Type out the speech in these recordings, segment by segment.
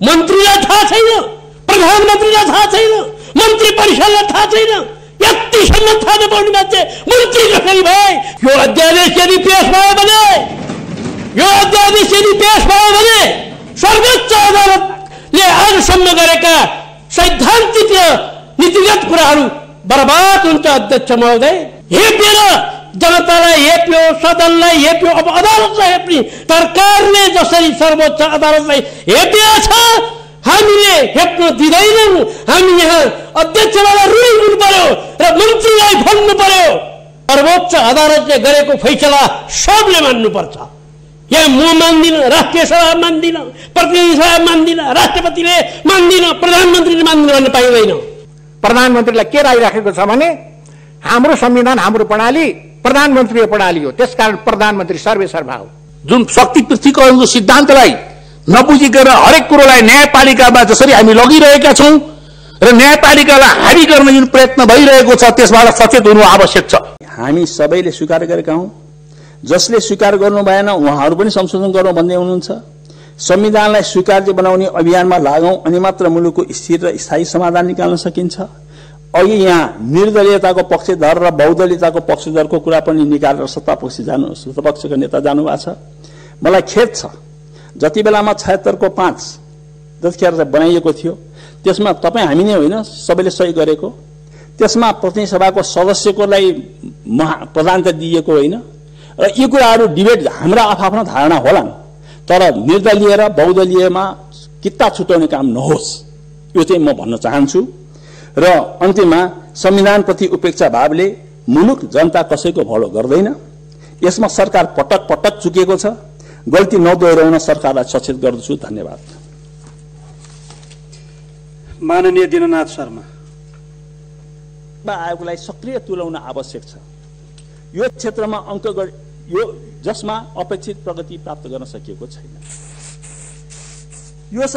मन्त्रीलाई थाहा छैन, प्रधानमन्त्रीलाई थाहा छैन, मन्त्री परिषदलाई थाहा छैन, यतिसम्म थाहा नपाउने मान्छे मन्त्री कसरी भए? यो अध्यादेश यदि पेश भयो भने सर्वोच्च अदालतले आजसम्म गरेका सैद्धान्तिक र नीतिगत कुराहरू बर्बाद हुन्छ। अध्यक्ष महोदय, हेपेर जनतालाई हेप्यो, सदनलाई हेप्यो, अब अदालतलाई हेप्ने सरकारले जसरी सर्वोच्च अदालतलाई हेपेको छ हामीले हेप्न दिँदैनौँ। हामी यहाँ अध्यक्षलाई रुनु पर्यो र मन्त्रीलाई भन्नु पर्यो। सर्वोच्च अदालतले गरेको फैसला सबले मान्नुपर्छ। यहाँ म मान्दिन, राष्ट्रिय सभा मान्दिन, प्रतिनिधि सभा मान्दिन, राष्ट्रपतिले मान्दिन, प्रधानमन्त्रीले मान्दिन भन्ने पाइँदैन। प्रधानमन्त्रीलाई के राय राखेको छ भने हाम्रो संविधान, हाम्रो प्रणाली प्रधानमन्त्रीको प्रणाली हो, त्यसकारण प्रधानमन्त्री सर्वेसर्वा हो। जुन शक्ति पृथ्वीकरणको सिद्धान्तलाई नबुझिकन हरेक कुरोलाई न्यायपालिकामा जसरी हामी लगिरहेका छौं र न्यायपालिकालाई हावी गर्न जुन प्रयत्न भइरहेको छ त्यसबाट सचेत हुनु आवश्यक छ। हामी सबैले स्वीकार गरेका हौं। जसले स्वीकार गर्नु भएन उहाँहरू पनि संशोधन गर्नु भन्दै हुनुहुन्छ। संविधानलाई स्वीकार्य बनाउने अभियानमा लागौं अनि मात्र मुलुकको स्थिर र स्थायी समाधान निकाल्न सकिन्छ। अघि यहाँ निर्दलीयताको पक्षधर र बहुदलीयताको पक्षधरको कुरा पनि निकालेर सत्तापक्षका नेता जानुभएको छ। मलाई खेद छ, जति बेलामा 76 को 5 जतिखेर बनाइएको थियो त्यसमा तपाई हामी नै होइन सबैले सही गरेको, त्यसमा प्रतिनिधि सभाको सदस्यकोलाई प्रधानता दिएको होइन र यी कुराहरू डिबेट हाम्रा आफ्ना धारणा होलान्, तर निर्दलीय र बहुदलीयमा कित्ता छुटाउने काम नहोस्, यो चाहिँ म भन्न चाहन्छु। र अन्तिममा संविधानप्रति उपेक्षा भावले मुलुक जनता कसैको भलो गर्दैन। यसमा सरकार पटक पटक चुकेको छ। गल्ती नदोहोर्याउन सरकारलाई सचेत गर्दछु। धन्यवाद। माननीय दिननाथ शर्मा। आयोगलाई सक्रिय तुल्याउन आवश्यक छ। यो क्षेत्रमा यो जसमा अपेक्षित प्रगति प्राप्त गर्न सकिएको छैन। यो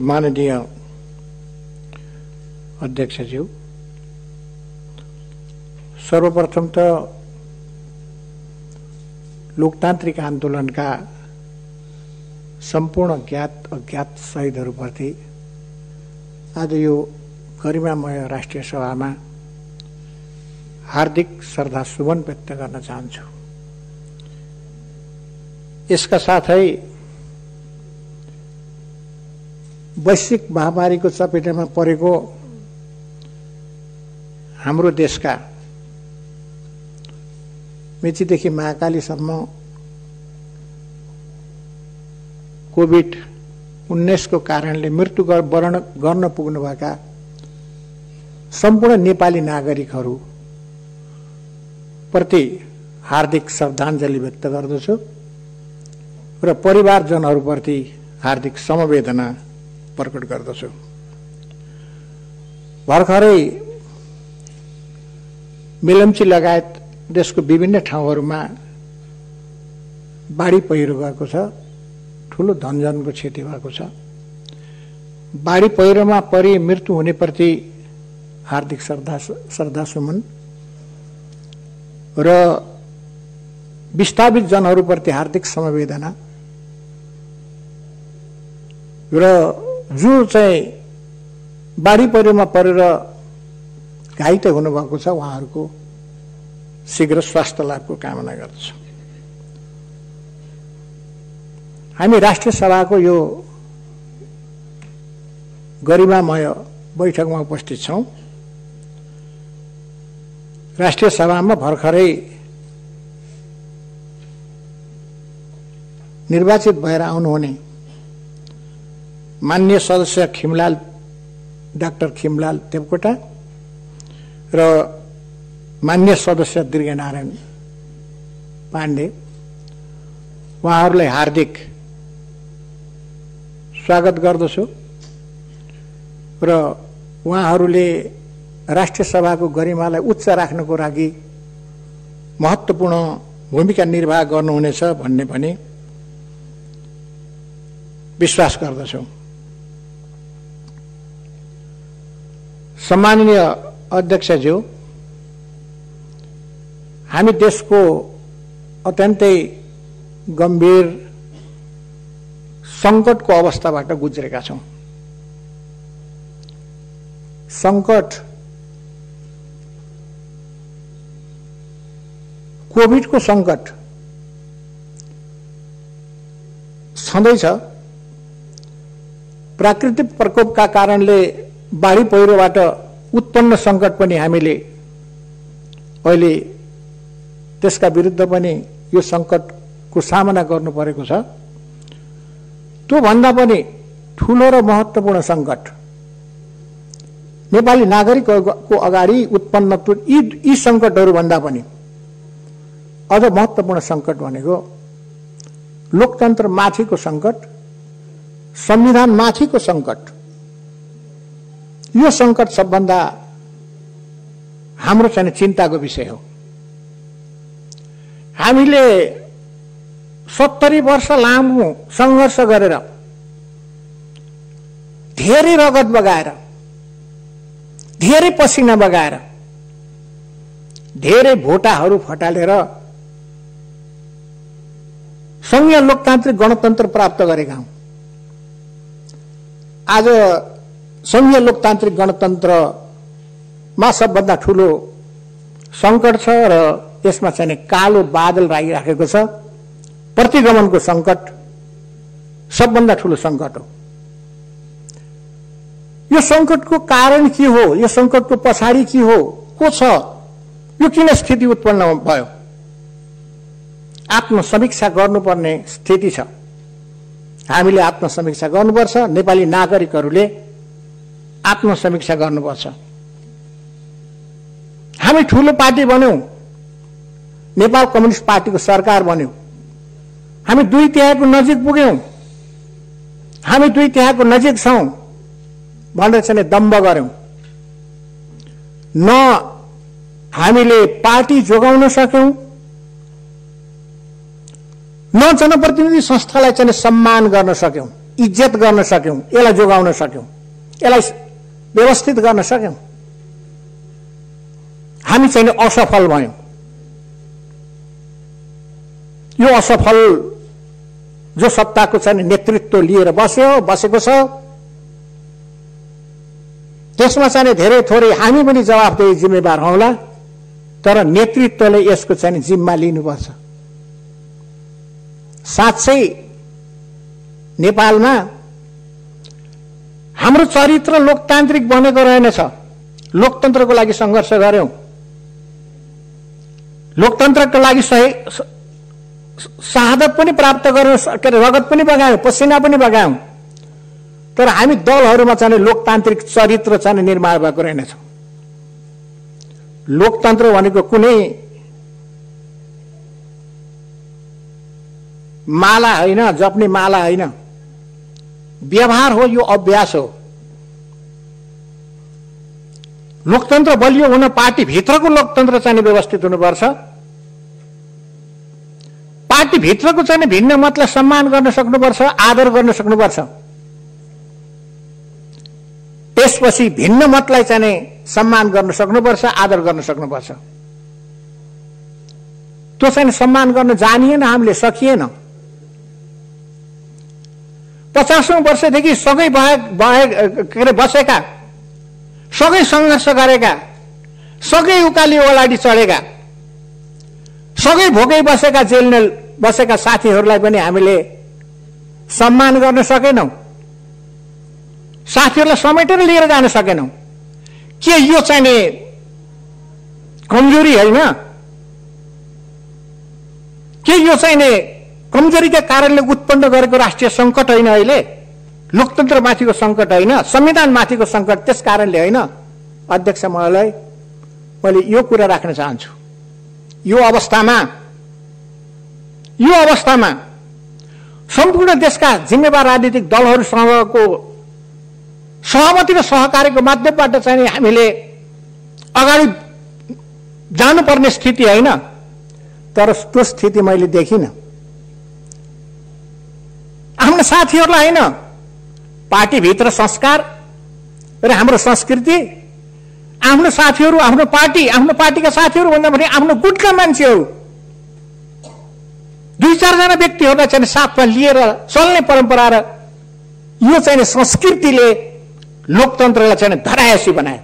माननीय अध्यक्षज्यू, सर्वप्रथम त लोकतान्त्रिक आन्दोलनका सम्पूर्ण ज्ञात अज्ञात शहीदहरूप्रति आज यो गरिमामय राष्ट्रिय सभामा हार्दिक श्रद्धासुमन व्यक्त गर्न चाहन्छु। यसका साथै वैश्विक महामारीको चपेटामा परेको हाम्रो देशका मेचीदेखि महाकालीसम्म कोभिड-19 को कारणले मृत्यु वरण गर्न पुग्नुभएका सम्पूर्ण नेपाली नागरिकहरू प्रति हार्दिक श्रद्धाञ्जली व्यक्त गर्दछु र परिवारजनहरूप्रति हार्दिक समवेदना प्रकट गर्दछु। भर्खरै मेलम्ची लगायत देशको विभिन्न ठाउँहरूमा बाढी पहिरो गएको छ, ठूलो धनजनको क्षति भएको छ। बाढी पहिरोमा परि मृत्यु हुनेप्रति हार्दिक श्रद्धासुमन र विस्थापित जनहरूप्रति हार्दिक समवेदना र जो चाहिँ बाढी पहिरोमा परेर घाइते हुनुभएको छ उहाँहरूको शीघ्र स्वास्थ्य लाभको कामना गर्दछु। हामी राष्ट्रिय सभाको यो गरिमामय बैठकमा उपस्थित छौं। राष्ट्रिय सभामा भर्खरै निर्वाचित भएर आउनुहुने माननीय सदस्य डाक्टर खिमलाल देवकोटा र माननीय सदस्य दीर्घनारायण पाण्डे, उहाँहरूलाई हार्दिक स्वागत गर्दछु र उहाँहरूले राष्ट्रिय सभाको गरिमालाई उच्च राख्नको लागि महत्त्वपूर्ण भूमिका निर्वाह गर्नुहुनेछ भन्ने पनि विश्वास गर्दछु। सम्माननीय अध्यक्षज्यू, हामी देशको अत्यन्तै गम्भीर संकटको अवस्थाबाट गुज्रेका छौं। संकट कोभिडको संकट छँदैछ। प्राकृतिक प्रकोपका कारणले बाढी पहिरोबाट उत्पन्न संकट पनि हामीले अहिले त्यसका विरुद्ध पनि यो संकटको सामना गर्नु परेको छ। त्यो भन्दा पनि ठूलो र महत्त्वपूर्ण संकट नेपाली नागरिकको अगाडि उत्पन्न यी संकटहरू भन्दा पनि अझ महत्त्वपूर्ण संकट भनेको लोकतन्त्र माथिको संकट, संविधान माथिको संकट। यो संकट सबभन्दा हाम्रो चाहिँ चिन्ताको विषय हो। हामीले 70 वर्ष लामो संघर्ष गरेर धेरै रगत बगाएर, धेरै पसिना बगाएर, धेरै भोटाहरू फटालेर संघीय लोकतान्त्रिक गणतन्त्र प्राप्त गरेका हौं। आज संघीय लोकतान्त्रिक गणतन्त्रमा सबभन्दा ठूलो संकट छ र यसमा चाहिँ कालो बादल राखिराखेको छ। प्रतिगमनको संकट सबभन्दा ठूलो संकट हो। यो संकटको कारण के हो? यो संकटको पछाडि के हो? को छ? यो किन स्थिति उत्पन्न भयो? आत्मसमीक्षा गर्नुपर्ने स्थिति छ। हामीले आत्मसमीक्षा गर्नुपर्छ। नेपाली नागरिकहरूले आत्मसमीक्षा गर्नुपर्छ। हामी ठूलो पार्टी बन्यौं, नेपाल कम्युनिस्ट पार्टीको सरकार बन्यो। हामी 2/3 नजिक पुग्यौं। हामी 2/3 नजिक छौं भनेर चाहिँ दम्ब गर्यौं। न हामीले पार्टी जोगाउन सक्यौं, न जनप्रतिनिधि संस्थालाई चाहिँ सम्मान गर्न सक्यौं, इज्जत गर्न सक्यौं, यसलाई जोगाउन सक्यौं, यसलाई व्यवस्थित गर्न सक्यौं। हामी चाहिँ असफल भयौं। यो असफल जो सत्ताको चाहिँ नेतृत्व लिएर बसेको छ, त्यसमा चाहिँ धेरै थोरै हामी पनि जवाफदेही जिम्मेवार हौला, तर नेतृत्वले यसको चाहिँ जिम्मा लिनुपर्छ। साँच्चै नेपालमा हाम्रो चरित्र लोकतान्त्रिक बनेको रहेनछ। लोकतन्त्रको लागि संघर्ष गर्यौं, लोकतन्त्रको लागि शहादत पनि प्राप्त गर्यौं, रगत पनि बगायौं, पसिना पनि बगायौं, तर हामी दलहरूमा चाहिँ लोकतान्त्रिक चरित्र चाहिँ निर्माण भएको रहेनछ। लोकतन्त्र भनेको कुनै माला होइन, जप्ने माला होइन, व्यवहार हो, यो अभ्यास हो। लोकतन्त्र बलियो हुन पार्टी भित्रको लोकतन्त्र चाहिँ व्यवस्थित हुनुपर्छ। पार्टी भित्रको चाहिँ भिन्न मतलाई सम्मान गर्न सक्नुपर्छ, आदर गर्न सक्नुपर्छ। त्यसपछि भिन्न मतलाई चाहिँ सम्मान गर्न सक्नुपर्छ, आदर गर्न सक्नुपर्छ। त्यो चाहिँ सम्मान गर्न जानिएन, हामीले सकिएन। 50औं वर्षदेखि सँगै बसेका, सँगै संघर्ष गरेका, सँगै उकाली ओलाडी चढेका, सँगै भोकै बसेका, जेलमा बसेका साथीहरूलाई पनि हामीले सम्मान गर्न सकेनौं, साथीहरूलाई समेटेर लिएर जान सकेनौं। के यो चाहिँ कमजोरी होइन? के यो चाहिँ कमजोरीका कारणले उत्पन्न गरेको राष्ट्रिय संकट होइन? अहिले लोकतन्त्र माथिको संकट होइन, संविधान माथिको संकट? त्यस कारणले होइन। अध्यक्ष महोदय, मैले यो कुरा राख्न चाहन्छु। यो अवस्थामा सम्पूर्ण देशका जिम्मेवार राजनीतिक दलहरूसँगको सहमति र सहकार्यको माध्यमबाट चाहिँ हामीले अगाडि जानुपर्ने स्थिति होइन। तर त्यो स्थिति मैले देखिनँ। आफ्नो साथीहरूलाई होइन, पार्टीभित्र संस्कार र हाम्रो संस्कृति, आफ्नो साथीहरू, आफ्नो पार्टीका साथीहरू भन्दा पनि आफ्नो गुटका मान्छेहरू, 2-4 जना व्यक्तिहरूलाई चाहिँ साथमा लिएर चल्ने परम्परा र यो चाहिँ संस्कृतिले लोकतन्त्रलाई चाहिँ धरायसी बनायो,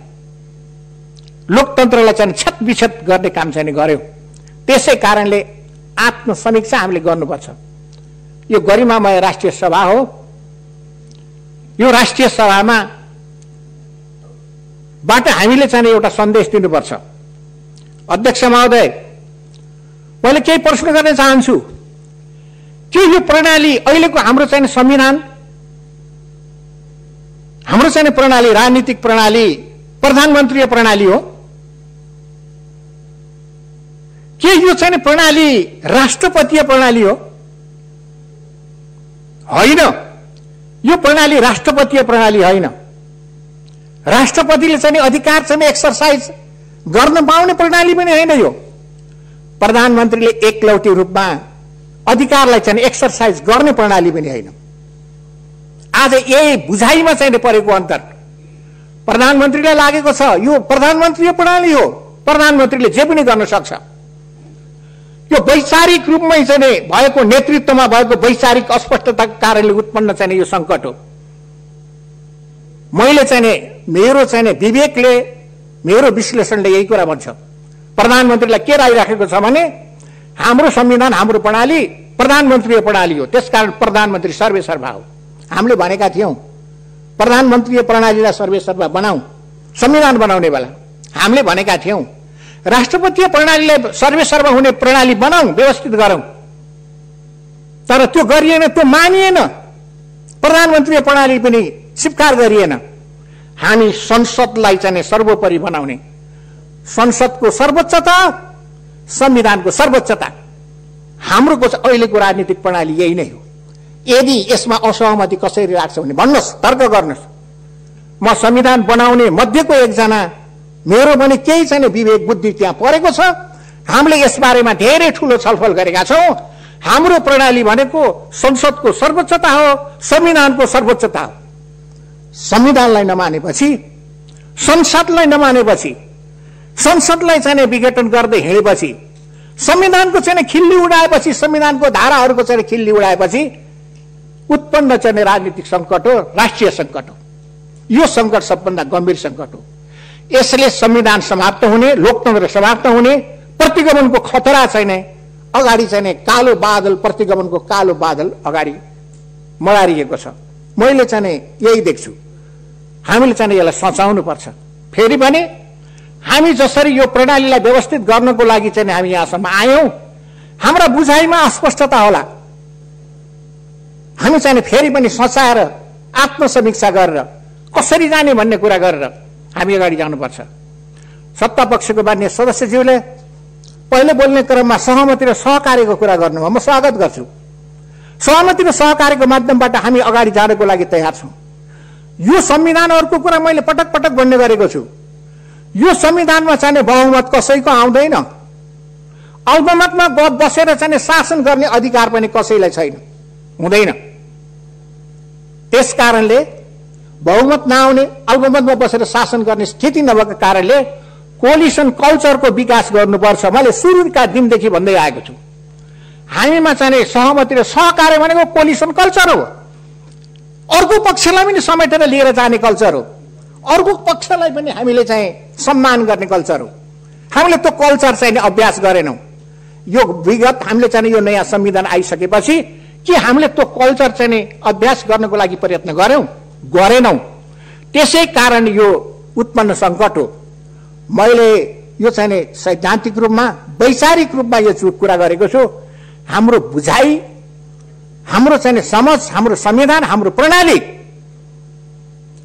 लोकतन्त्रलाई चाहिँ छतविछत गर्ने काम चाहिँ गर्यो। त्यसै कारणले आत्मसमीक्षा हामीले गर्नुपर्छ। यो गरिमामय राष्ट्रिय सभा हो। यो राष्ट्रिय सभामा बाट हामीले चाहिँ एउटा सन्देश दिनुपर्छ। अध्यक्ष महोदय, मैले केही प्रश्न गर्न चाहन्छु कि यो प्रणाली अहिलेको हाम्रो चाहिँ संविधान, हाम्रो चाहिँ प्रणाली राजनीतिक प्रणाली प्रधानमन्त्रीय प्रणाली हो के यो चाहिँ प्रणाली राष्ट्रपतीय प्रणाली हो? होइन, यो प्रणाली राष्ट्रपतीय प्रणाली होइन। राष्ट्रपतिले चाहिँ अधिकार चाहिँ एक्सरसाइज गर्न पाउने प्रणाली पनि होइन यो। प्रधानमन्त्रीले एकलौटी रूपमा अधिकारलाई चाहिँ एक्सरसाइज गर्ने प्रणाली पनि होइन। आज यही बुझाइमा चाहिँ परेको अन्तर प्रधानमन्त्रीलाई लागेको छ यो प्रधानमन्त्रीय प्रणाली हो, प्रधानमन्त्रीले जे पनि गर्न सक्छ। यो वैचारिक रूपमै चाहिँ भएको नेतृत्वमा भएको वैचारिक अस्पष्टताको कारणले उत्पन्न चाहिँ यो संकट हो। मैले चाहिँ मेरो चाहिँ विवेकले, मेरो विश्लेषणले यही कुरा भन्छ। प्रधानमन्त्रीलाई के राखिराखेको छ भने हाम्रो संविधान, हाम्रो प्रणाली प्रधानमन्त्रीय प्रणाली हो, त्यसकारण प्रधानमन्त्री सर्वेसर्वा हो। हामीले भनेका थियौं प्रधानमन्त्रीय प्रणालीलाई सर्वेसर्वा बनाऊ, संविधान बनाउने बेला हामीले भनेका थियौं राष्ट्रपतीय प्रणालीलाई सर्वेसर्वा हुने प्रणाली बनाऊ, व्यवस्थित गरौं। तर त्यो गरिएन, त्यो मानिएन, प्रधानमन्त्रीय प्रणाली पनि स्वीकार गरिएन। हामी संसदलाई चाहिँ सर्वोपरि बनाउने, संसदको सर्वोच्चता, संविधानको सर्वोच्चता हाम्रो अहिलेको राजनीतिक प्रणाली यही नै हो। यदि यसमा असहमति कसरी राख्छ भने भन्नुहोस्, तर्क गर्नुहोस्। म संविधान बनाउने मध्येको एकजना, मेरो पनि केही छैन विवेक बुद्धि त्यहाँ परेको छ। हामीले यसबारेमा धेरै ठूलो छलफल गरेका छौं। हाम्रो प्रणाली भनेको संसदको सर्वोच्चता हो, संविधानको सर्वोच्चता हो। संविधानलाई नमानेपछि, संसदलाई नमानेपछि, संसदलाई चाहिँ विघटन गर्दै हिँडेपछि, संविधानको चाहिँ खिल्ली उडाएपछि, संविधानको धाराहरूको चाहिँ खिल्ली उडाएपछि उत्पन्न चाहिँ राजनीतिक संकट हो, राष्ट्रिय संकट हो। यो संकट सबभन्दा गम्भीर संकट हो। यसले संविधान समाप्त हुने, लोकतन्त्र समाप्त हुने, प्रतिगमनको खतरा चाहिँ अगाडि चाहिँ कालो बादल, प्रतिगमनको कालो बादल अगाडि मडारिएको छ। मैले चाहिँ यही देख्छु। हामीले चाहिँ यसलाई सचाउनु पर्छ। फेरि पनि हामी जसरी यो प्रणालीलाई व्यवस्थित गर्नको लागि चाहिँ हामी यहाँसम्म आयौं, हाम्रा बुझाइमा अस्पष्टता होला। हामी चाहिँ फेरि पनि सचाएर आत्मसमीक्षा गरेर कसरी जाने भन्ने कुरा गरेर हामी अगाडि जानुपर्छ। सत्ता पक्षको मान्य सदस्यज्यूले पहिले बोल्ने क्रममा सहमति र सहकार्यको कुरा गर्नुभयो, म स्वागत गर्छु। सहमति र सहकार्यको माध्यमबाट हामी अगाडि जानको लागि तयार छौं। यो संविधानहरुको कुरा मैले पटक पटक भन्ने गरेको छु। यो संविधानमा चाहिँ बहुमत कसैको आउँदैन। अल्पमतमा बसेर चाहिँ शासन गर्ने अधिकार पनि कसैलाई छैन, हुँदैन। त्यसकारणले बहुमत नआउने, अल्पमतमा बसेर शासन गर्ने स्थिति नभएको कारणले कोलिसन कल्चरको विकास गर्नुपर्छ। मैले सुरुका दिनदेखि भन्दै आएको छु। हामीमा चाहिँ सहमति र सहकार्य भनेको कोलिसन कल्चर हो। अर्को पक्षलाई पनि समेटेर लिएर जाने कल्चर हो। अर्को पक्षलाई पनि हामीले चाहिँ सम्मान गर्ने कल्चर हो। हामीले त्यो कल्चर चाहिँ अभ्यास गरेनौं। यो विगत हामीले चाहिँ यो नयाँ संविधान आइसकेपछि के हामीले त्यो कल्चर चाहिँ अभ्यास गर्नको लागि प्रयत्न गरेनौं। त्यसै कारण यो उत्पन्न संकट हो। मैले यो चाहिँ सैद्धान्तिक रूपमा, वैचारिक रूपमा यो कुरा गरेको छु। हाम्रो बुझाइ, हाम्रो चाहिँ समझ, हाम्रो संविधान, हाम्रो प्रणाली,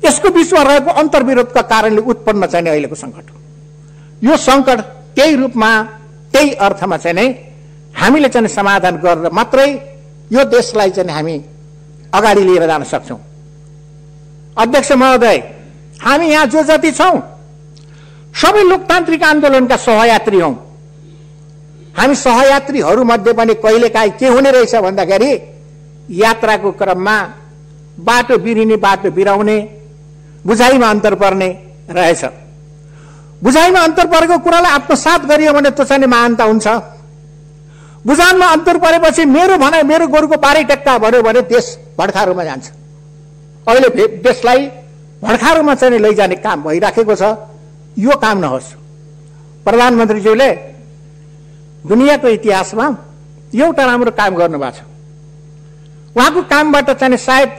यसको बीचमा रहेको अन्तर्विरोधका कारणले उत्पन्न चाहिँ अहिलेको संकट हो। यो संकट त्यही रूपमा, त्यही अर्थमा चाहिँ हामीले चाहिँ समाधान गरेर मात्रै यो देशलाई चाहिँ हामी अगाडि लिएर जान सक्छौं। अध्यक्ष महोदय, हामी यहाँ जो जति छौं सबै लोकतान्त्रिक आन्दोलनका सहयात्री हौं। हामी सहयात्रीहरूमध्ये पनि कहिलेकाहीँ के हुने रहेछ भन्दाखेरि यात्राको क्रममा बाटो बिरिने बाटो बिराउने बुझाइमा अन्तर पर्ने रहेछ। बुझाइमा अन्तर परेको कुरालाई आत्मसात गरियो भने त्यो चाहिँ महानता हुन्छ। बुझानमा अन्तर परेपछि मेरो भनाइ मेरो गोरुको पारै टक्का भन्यो भने देश भड्खारोमा जान्छ। अहिले देशलाई भड्खारोमा चाहिँ लैजाने काम भइराखेको छ। यो काम नहोस्। प्रधानमन्त्रीज्यूले दुनियाँको इतिहासमा एउटा राम्रो काम गर्नुभएको छ। उहाँको कामबाट चाहिँ सायद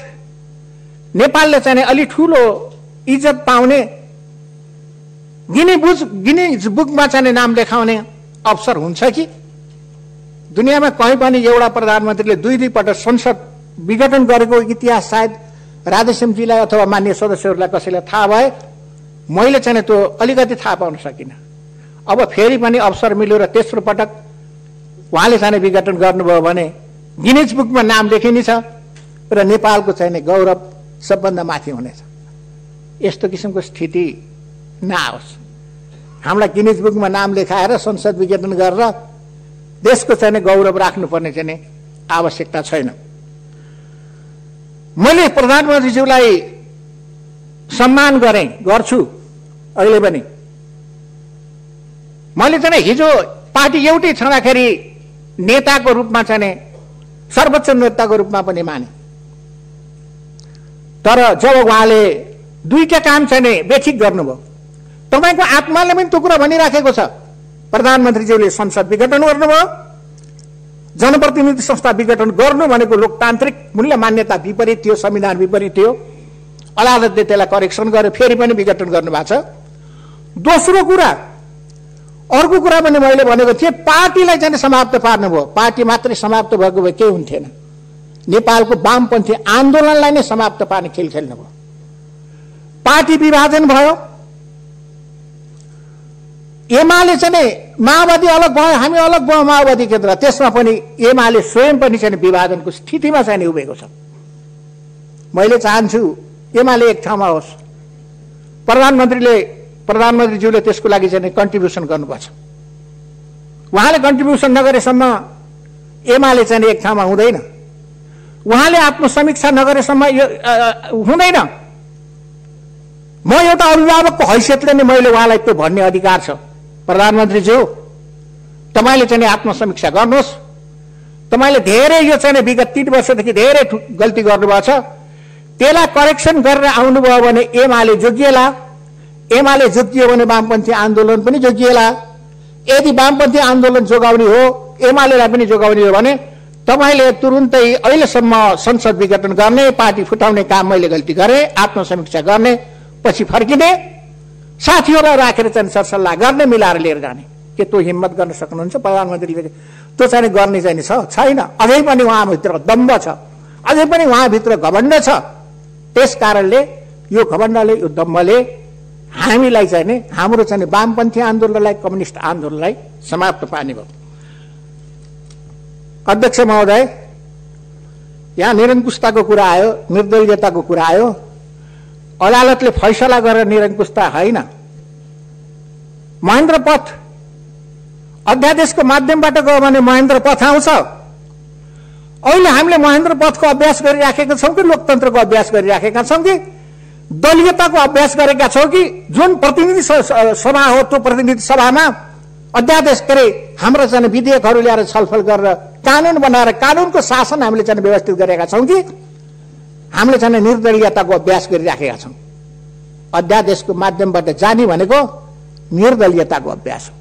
नेपालले चाहिँ अलि ठूलो इज्जत पाउने गिनिज बुकमा चाहिँ नाम लेखाउने अवसर हुन्छ कि? दुनियाँमा कहीँ पनि एउटा प्रधानमन्त्रीले दुई पटक संसद विघटन गरेको इतिहास सायद राधेश्यामजीलाई अथवा मान्य सदस्यहरूलाई कसैलाई थाहा भए, मैले चाहिँ त्यो अलिकति थाहा पाउन सकिनँ। अब फेरि पनि अवसर मिल्यो र तेस्रो पटक उहाँले चाहिँ विघटन गर्नुभयो भने गिनिज बुकमा नाम लेखिनेछ र नेपालको चाहिँ गौरव सबभन्दा माथि हुनेछ। यस्तो किसिमको स्थिति नआओस्। हामीलाई गिनिज बुकमा नाम लेखाएर संसद विघटन गरेर देशको चाहिँ गौरव राख्नुपर्ने चाहिँ आवश्यकता छैन। मैले प्रधानमन्त्रीज्यूलाई सम्मान गर्छु। अहिले पनि मैले चाहिँ हिजो पार्टी एउटै छँदाखेरि नेताको रूपमा चाहिँ सर्वोच्च नेताको रूपमा पनि माने, तर जब उहाँले दुईटा काम चाहिँ बेठिक गर्नुभयो, तपाईको आत्माले पनि त्यो कुरा भनिराखेको छ। प्रधानमन्त्रीज्यूले संसद विघटन गर्नुभयो। जनप्रतिनिधि संस्था विघटन गर्नु भनेको लोकतान्त्रिक मूल्य मान्यता विपरीत थियो, संविधान विपरीत थियो। अदालतले त्यसलाई करेक्सन गरेर फेरि पनि विघटन गर्नुभएको छ। दोस्रो कुरा, अर्को कुरा पनि मैले भनेको थिएँ, पार्टीलाई चाहिँ समाप्त पार्नुभयो। पार्टी मात्रै समाप्त भएको भए केही हुन्थेन। नेपालको वामपन्थी आन्दोलनलाई नै समाप्त पार्ने खेल खेल्नुभयो। पार्टी विभाजन भयो। एमाले चाहिँ माओवादी अलग भयो, हामी अलग भयो माओवादी केन्द्र। त्यसमा पनि एमाले स्वयं पनि चाहिँ विभाजनको स्थितिमा चाहिँ उभिएको छ। मैले चाहन्छु एमाले एक ठाउँमा होस्। प्रधानमन्त्रीज्यूले त्यसको लागि चाहिँ कन्ट्रिब्युसन गर्नुपर्छ। उहाँले कन्ट्रिब्युसन नगरेसम्म एमाले चाहिँ एक ठाउँमा हुँदैन। उहाँले आत्मसमीक्षा नगरेसम्म हुँदैन। म एउटा अभिभावकको हैसियतले नै मैले उहाँलाई त्यो भन्ने अधिकार छ। प्रधानमन्त्रीज्यू, तपाईले चाहिँ आत्मसमीक्षा गर्नुहोस्। तपाईले धेरै यो चाहिँ विगत 3 वर्षदेखि धेरै गल्ती गर्नुभएको छ। त्यसलाई करेक्सन गरेर आउनुभयो भने एमाले जोगिएला। एमाले जोगियो भने वामपन्थी आन्दोलन पनि जोगिएला। यदि वामपन्थी आन्दोलन जोगाउने हो, एमालेलाई पनि जोगाउने हो भने तपाईले तुरुन्तै अहिलेसम्म संसद विघटन गर्ने, पार्टी फुटाउने काम मैले गल्ती गरेँ, आत्मसमीक्षा गर्ने, पछि फर्किने, साथीहरूलाई राखेर चाहिँ सरसल्लाह गर्ने, मिलाएर लिएर जाने। के त्यो हिम्मत गर्न सक्नुहुन्छ प्रधानमन्त्रीले? त्यो चाहिँ गर्ने चाहिँ छैन। अझै पनि उहाँभित्र दम्भ छ, अझै पनि उहाँभित्र घमण्ड छ। त्यस कारणले यो घमण्डले, यो दम्भले हामीलाई चाहिँ हाम्रो चाहिँ वामपन्थी आन्दोलनलाई, कम्युनिस्ट आन्दोलनलाई समाप्त पार्ने भयो। अध्यक्ष महोदय, यहाँ निरङ्कुशताको कुरा आयो, निर्दलीयताको कुरा आयो। अदालतले फैसला गरेर निरङ्कुशता होइन। महेन्द्र पथ अध्यादेशको माध्यमबाट गयो भने महेन्द्र पथ आउँछ। अहिले हामीले महेन्द्र पथको अभ्यास गरिराखेका छौँ कि लोकतन्त्रको अभ्यास गरिराखेका छौँ कि दलीयताको अभ्यास गरेका छौँ कि जुन प्रतिनिधि सभा हो त्यो प्रतिनिधि सभामा अध्यादेश गरे हाम्रो चाहिँ विधेयकहरू ल्याएर छलफल गरेर कानुन बनाएर कानुनको शासन हामीले चाहिँ व्यवस्थित गरेका छौँ कि हामीले चाहिँ निर्दलीयताको अभ्यास गरिराखेका छौँ। अध्यादेशको माध्यमबाट जाने भनेको निर्दलीयताको अभ्यास हो।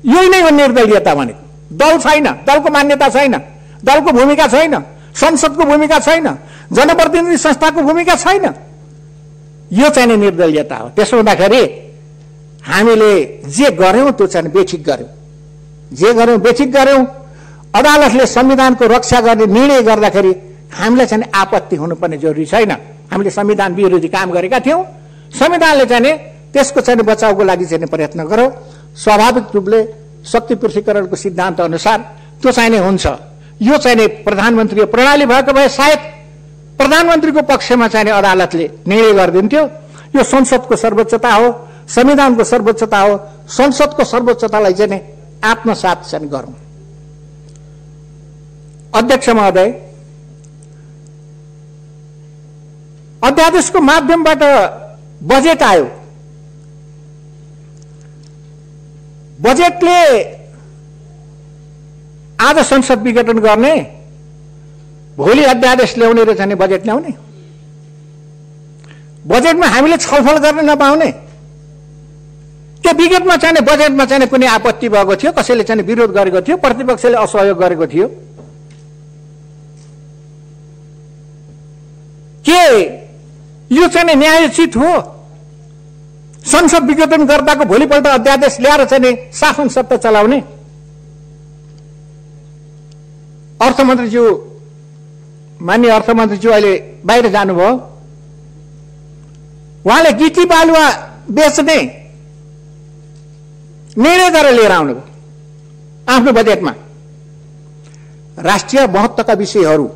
यही नै हो निर्दलीयता भनेको। दल छैन, दलको मान्यता छैन, दलको भूमिका छैन, संसदको भूमिका छैन, जनप्रतिनिधि संस्थाको भूमिका छैन। यो चाहिँ निर्दलीयता हो। त्यसो हुँदाखेरि हामीले जे गर्यौं त्यो चाहिँ बेठिक गर्यौं। जे गर्यौं बेठिक गर्यौं। अदालतले संविधानको रक्षा गर्ने निर्णय गर्दाखेरि हामीलाई चाहिँ आपत्ति हुनुपर्ने जरुरी छैन। हामीले संविधान विरोधी काम गरेका थियौं। संविधानले चाहिँ त्यसको चाहिँ बचाउको लागि चाहिँ प्रयत्न गर्यो। स्वाभाविक रूपले शक्ति पृथकीकरणको सिद्धान्त अनुसार त्यो चाहिँ हुन्छ। यो चाहिँ प्रधानमन्त्रीय प्रणाली भएको भए सायद प्रधानमन्त्रीको पक्षमा चाहिँ अदालतले निर्णय गरिदिन्थ्यो। यो संसदको सर्वोच्चता हो, संविधानको सर्वोच्चता हो। संसदको सर्वोच्चतालाई चाहिँ आत्मसात चाहिँ गरौँ। अध्यक्ष महोदय, अध्यादेशको माध्यमबाट बजेट आयो। बजेटले आज संसद विघटन गर्ने, भोलि अध्यादेश ल्याउने र चाहिँ बजेट ल्याउने, बजेटमा हामीले छलफल गर्न नपाउने। त्यो विगतमा चाहिँ बजेटमा चाहिँ कुनै आपत्ति भएको थियो, कसैले चाहिँ विरोध गरेको थियो, प्रतिपक्षले असहयोग गरेको थियो। के यो चाहिँ न्यायोचित हो? संसद विघटन गर्दाको भोलिपल्ट अध्यादेश ल्याएर चाहिँ शासन सत्ता चलाउने? अर्थमन्त्रीज्यू, माननीय अर्थमन्त्रीज्यू अहिले बाहिर जानुभयो। उहाँले गिटी बालुवा बेच्ने निर्णय गरेर लिएर आउनुभयो आफ्नो बजेटमा। राष्ट्रिय महत्त्वका विषयहरू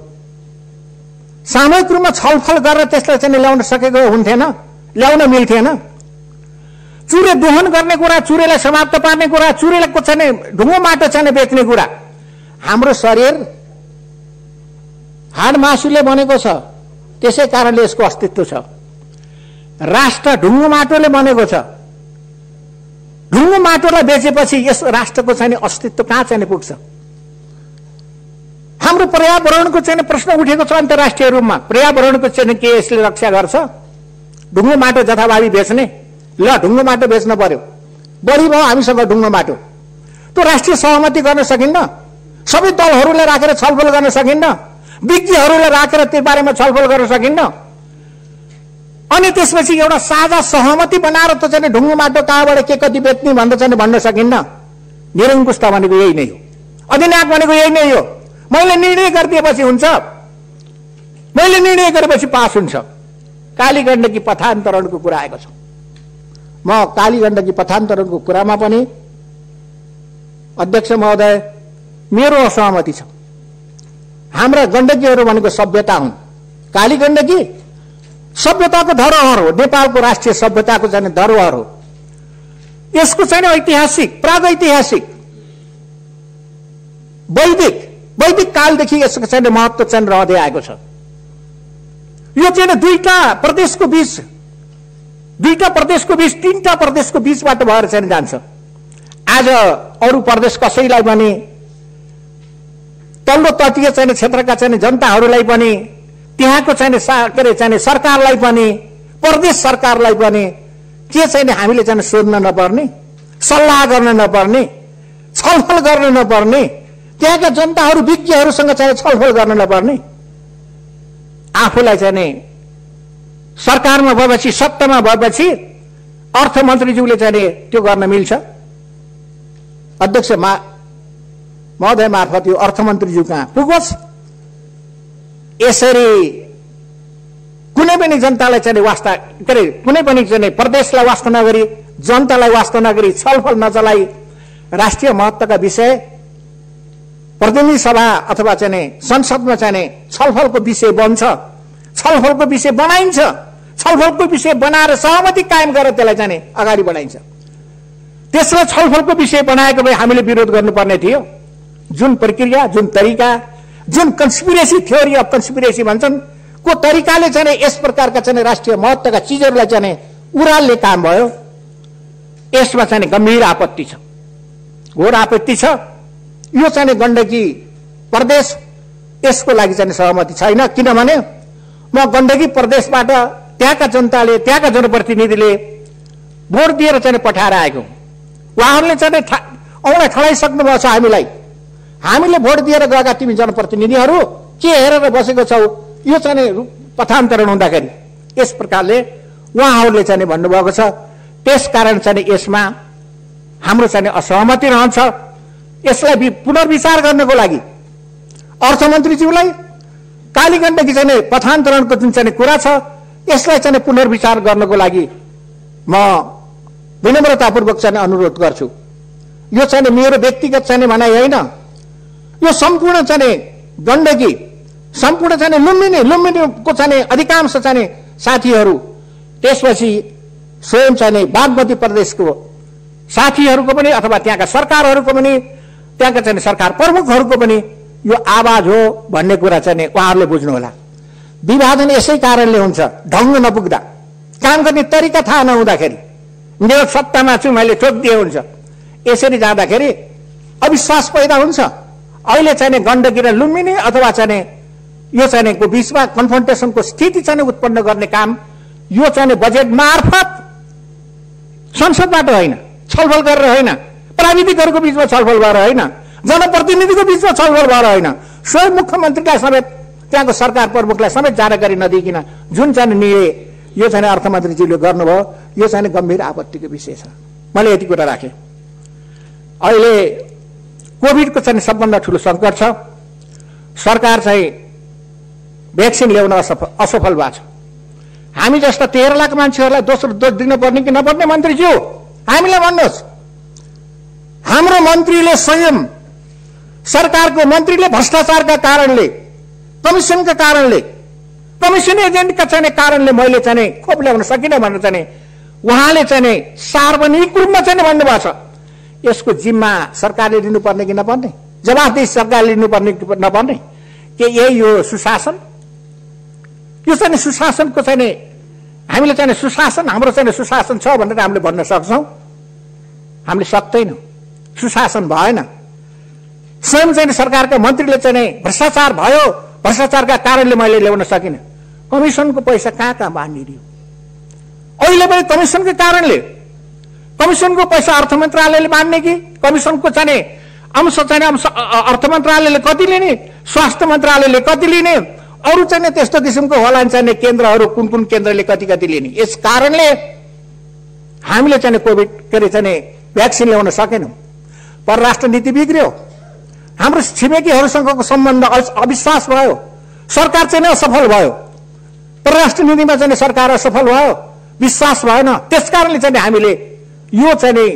सामूहिक रूपमा छलफल गरेर त्यसलाई चाहिँ ल्याउन सकेको हुन्थेन, ल्याउन मिल्थेन। चुरे दोहन गर्ने कुरा, चुरेलाई समाप्त पार्ने कुरा, चुरेको चाहिँ ढुङ्गो माटो चाहिँ बेच्ने कुरा। हाम्रो शरीर हाड मासुले बनेको छ, त्यसै कारणले यसको अस्तित्व छ। राष्ट्र ढुङ्गो माटोले बनेको छ। ढुङ्गो माटोलाई बेचेपछि यस राष्ट्रको चाहिँ अस्तित्व कहाँ चाहिँ पुग्छ? हाम्रो पर्यावरणको चाहिँ प्रश्न उठेको छ अन्तर्राष्ट्रिय रूपमा। पर्यावरणको चाहिँ के यसले रक्षा गर्छ? ढुङ्गो माटो जथाभावी बेच्ने? ल, ढुङ्गो माटो बेच्न पर्यो, बढी भयो हामीसँग ढुङ्गो माटो। त्यो राष्ट्रिय सहमति गर्न सकिन्न, सबै दलहरूलाई राखेर छलफल गर्न सकिन्न, विज्ञहरूलाई राखेर त्यो बारेमा छलफल गर्न सकिन्न। अनि त्यसपछि एउटा साझा सहमति बनाएर त चाहिँ ढुङ्गो माटो कहाँबाट के कति बेच्ने भनेर चाहिँ भन्न सकिन्न। निरङ्कुशता भनेको यही नै हो, अधिनायक भनेको यही नै हो। मैले निर्णय गरिदिएपछि हुन्छ, मैले निर्णय गरेपछि पास हुन्छ। कालीगण्डकी पथान्तरणको कुरा आएको छ। म कालीगण्डकी पथान्तरणको कुरामा पनि अध्यक्ष महोदय मेरो असहमति छ। हाम्रा गण्डकीहरू भनेको सभ्यता हुन्। कालीगण्डकी सभ्यताको धरोहर हो, नेपालको राष्ट्रिय सभ्यताको चाहिँ धरोहर हो। यसको चाहिँ ऐतिहासिक, प्रागैतिहासिक, वैदिक कालदेखि यसको चाहिँ महत्त्व चाहिँ रहँदै आएको छ। यो चाहिँ दुईटा प्रदेशको बीच, तीनटा प्रदेशको बीचबाट भएर चाहिँ जान्छ। आज अरू प्रदेश कसैलाई पनि, तल्लो तटीय चाहिँ क्षेत्रका चाहिँ जनताहरूलाई पनि, त्यहाँको चाहिँ सरकारलाई पनि, प्रदेश सरकारलाई पनि के चाहिँ हामीले चाहिँ सोध्न नपर्ने, सल्लाह गर्न नपर्ने, छलफल गर्न नपर्ने, त्यहाँका जनताहरू विज्ञहरूसँग चाहिँ छलफल गर्न नपर्ने। आफूलाई चाहिँ सरकारमा भएपछि, सत्तामा भएपछि अर्थमन्त्रीज्यूले चाहिँ त्यो गर्न मिल्छ। अध्यक्ष महोदय मार्फत यो अर्थमन्त्रीज्यू कहाँ पुगोस्? यसरी कुनै पनि जनतालाई चाहिँ वास्ता के अरे, कुनै पनि चाहिँ प्रदेशलाई वास्ता नगरी, जनतालाई वास्ता नगरी छलफल नचलाई राष्ट्रिय महत्त्वका विषय प्रतिनिधि सभा अथवा चाहिँ संसदमा चाहिँ छलफलको विषय बन्छ, छलफलको विषय बनाइन्छ, छलफलको विषय बनाएर सहमति कायम गरेर त्यसलाई चाहिँ अगाडि बढाइन्छ। त्यसलाई छलफलको विषय बनाएको भए हामीले विरोध गर्नुपर्ने थियो। जुन प्रक्रिया, जुन तरिका, जुन कन्स्पिरेसी, थ्योरी अफ कन्स्पिरेसी भन्छन्, को तरिकाले चाहिँ यस प्रकारका चाहिँ राष्ट्रिय महत्त्वका चिजहरूलाई चाहिँ उराल्ने काम भयो। यसमा चाहिँ गम्भीर आपत्ति छ, घोर आपत्ति छ। यो चाहिँ गण्डकी प्रदेश, यसको लागि चाहिँ सहमति छैन। किनभने म गण्डकी प्रदेशबाट त्यहाँका जनताले, त्यहाँका जनप्रतिनिधिले भोट दिएर चाहिँ पठाएर आएको। उहाँहरूले चाहिँ औँला ठडाइसक्नुभएको छ हामीलाई। हामीले भोट दिएर गएका तिमी जनप्रतिनिधिहरू के हेरेर बसेको छौ? यो चाहिँ पथान्तरण हुँदाखेरि यस प्रकारले उहाँहरूले चाहिँ भन्नुभएको छ। त्यसकारण चाहिँ यसमा हाम्रो चाहिँ असहमति रहन्छ। यसलाई पुनर्विचार गर्नको लागि अर्थमन्त्रीज्यूलाई कालीगण्डकी चाहिँ पथान्तरणको जुन चाहिँ कुरा छ, यसलाई चाहिँ पुनर्विचार गर्नको लागि म विनम्रतापूर्वक चाहिँ अनुरोध गर्छु। यो चाहिँ मेरो व्यक्तिगत चाहिँ भनाइ होइन, यो सम्पूर्ण चाहिँ गण्डकी, सम्पूर्ण चाहिँ लुम्बिनीको चाहिँ अधिकांश चाहिँ साथीहरू, त्यसपछि स्वयं चाहिँ बागमती प्रदेशको साथीहरूको पनि अथवा त्यहाँका सरकारहरूको पनि त्यहाँका चाहिँ सरकार प्रमुखहरूको पनि यो आवाज हो भन्ने कुरा चाहिँ उहाँहरूले बुझ्नुहोला। विभाजन यसै कारणले हुन्छ, ढङ्ग नपुग्दा, काम गर्ने तरिका थाहा नहुँदाखेरि, मेरो सत्तामा छु मैले ठोकिदिए हुन्छ, यसरी जाँदाखेरि अविश्वास पैदा हुन्छ। अहिले चाहिँ गण्डकी र लुम्बिनी अथवा चाहिँ यो चाहिँ को बीचमा कन्फ्रन्टेसनको स्थिति चाहिँ उत्पन्न गर्ने काम यो चाहिँ बजेट मार्फत संसदबाट होइन, छलफल गरेर होइन, प्राविधिकहरूको बीचमा छलफल गरेर होइन, जनप्रतिनिधिको बीचमा छलफल गरेर होइन, स्वयं मुख्यमन्त्रीलाई समेत त्यहाँको सरकार प्रमुखलाई समेत जानकारी नदिइकन जुन चाहिँ निर्णय यो चाहिँ अर्थमन्त्रीज्यूले गर्नुभयो यो चाहिँ गम्भीर आपत्तिको विषय छ। मैले यति कुरा राखेँ। अहिले कोभिडको चाहिँ सबभन्दा ठुलो सङ्कट छ। सरकार चाहिँ भ्याक्सिन ल्याउन असफल भएको छ। हामी जस्ता 13 लाख मान्छेहरूलाई दोस्रो डोज दिनुपर्ने कि नपर्ने मन्त्रीज्यू हामीलाई भन्नुहोस्। हाम्रो मन्त्रीले स्वयं सरकारको मन्त्रीले भ्रष्टाचारका कारणले, कमिसनका कारणले, कमिसन एजेन्टका चाहिँ कारणले मैले चाहिँ खोप ल्याउन सकिनँ भनेर चाहिँ उहाँले चाहिँ सार्वजनिक रूपमा चाहिँ भन्नुभएको छ। यसको जिम्मा सरकारले लिनुपर्ने कि नपर्ने, जवाफदेही सरकारले लिनुपर्ने कि नपर्ने, के यही हो सुशासन? यो चाहिँ सुशासनको चाहिँ हामीले चाहिँ सुशासन हाम्रो चाहिँ सुशासन छ भनेर हामीले भन्न सक्छौँ? हामीले सक्दैनौँ। सुशासन भएन। स्वयं चाहिँ सरकारका मन्त्रीले चाहिँ भ्रष्टाचार भयो, भ्रष्टाचारका कारणले मैले ल्याउन सकिनँ। कमिसनको पैसा कहाँ बाँडिदियो? अहिले पनि कमिसनको कारणले, कमिसनको पैसा अर्थ मन्त्रालयले बाँड्ने कि कमिसनको चाहिँ अंश चाहिँ अर्थ मन्त्रालयले कति लिने, स्वास्थ्य मन्त्रालयले कति लिने, अरू चाहिँ त्यस्तो किसिमको होला चाहिँ केन्द्रहरू कुन कुन केन्द्रले कति कति लिने। यस कारणले हामीले चाहिँ कोभिड के अरे चाहिँ भ्याक्सिन ल्याउन सकेनौँ। परराष्ट्र नीति बिग्रियो, हाम्रो छिमेकीहरूसँगको सम्बन्ध अविश्वास भयो, सरकार चाहिँ असफल भयो, परराष्ट्र नीतिमा चाहिँ सरकार असफल भयो, विश्वास भएन। त्यसकारणले चाहिँ हामीले यो चाहिँ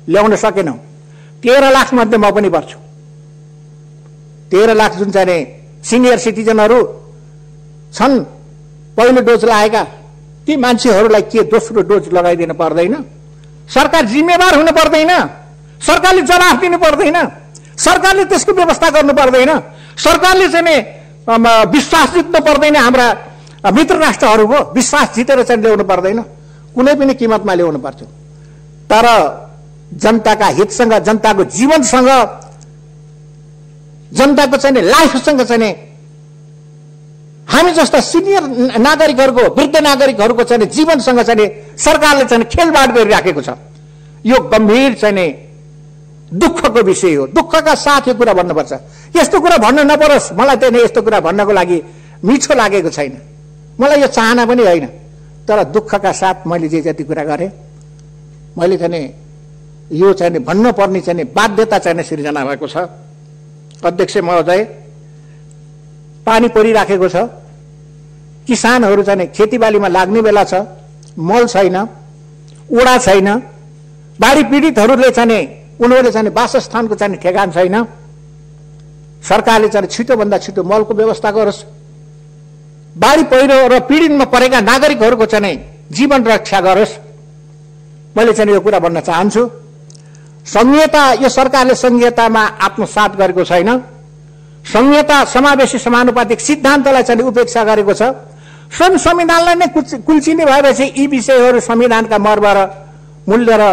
ल्याउन सकेनौँ। 13 लाख मध्ये म पनि पर्छु। 13 लाख जुन चाहिँ सिनियर सिटिजनहरू छन् पहिलो डोज लगाएका, ती मान्छेहरूलाई के दोस्रो डोज लगाइदिनु पर्दैन? सरकार जिम्मेवार हुनु पर्दैन? सरकारले जवाफ दिनु पर्दैन? सरकारले त्यसको व्यवस्था गर्नु पर्दैन? सरकारले चाहिँ विश्वास जित्नु पर्दैन? हाम्रा मित्र राष्ट्रहरूको विश्वास जितेर चाहिँ ल्याउनु पर्दैन? कुनै पनि कीमतमा ल्याउनु पर्छ। तर जनताका हितसँग, जनताको जीवनसँग, जनताको चाहिँ लाइफसँग चाहिँ हामी जस्ता सिनियर नागरिकहरूको, वृद्ध नागरिकहरूको चाहिँ जीवनसँग चाहिँ सरकारले चाहिँ खेलबाड गरिराखेको छ। यो गम्भीर चाहिँ दुःखको विषय हो। दुःखका साथ यो कुरा भन्नुपर्छ। यस्तो कुरा भन्न नपरोस्, मलाई चाहिँ यस्तो कुरा भन्नको लागि मिठो लागेको छैन, मलाई यो चाहना पनि होइन। तर दुःखका साथ मैले जे जति कुरा गरेँ, मैले चाहिँ यो चाहिँ भन्नुपर्ने चाहिँ बाध्यता चाहिँ सिर्जना भएको छ। अध्यक्ष महोदय, पानी परिराखेको छ, किसानहरू चाहिँ खेतीबालीमा लाग्ने बेला छ, मल छैन, ओडा छैन, बाढी पीडितहरूले चाहिँ उनीहरूले चाहिँ वासस्थानको चाहिँ ठेगान छैन। सरकारले चाहिँ छिटोभन्दा छिटो मलको व्यवस्था गरोस्, बाढी पहिरो र पीडितमा परेका नागरिकहरूको चाहिँ जीवन रक्षा गरोस्। मैले चाहिँ यो कुरा भन्न चाहन्छु। संहिता, यो सरकारले संहितामा आत्मसात गरेको छैन। संहिता समावेशी समानुपातिक सिद्धान्तलाई चाहिँ उपेक्षा गरेको छ। स्वयं संविधानलाई नै कुल्चिने भएपछि यी विषयहरू संविधानका मर्म र मूल्य र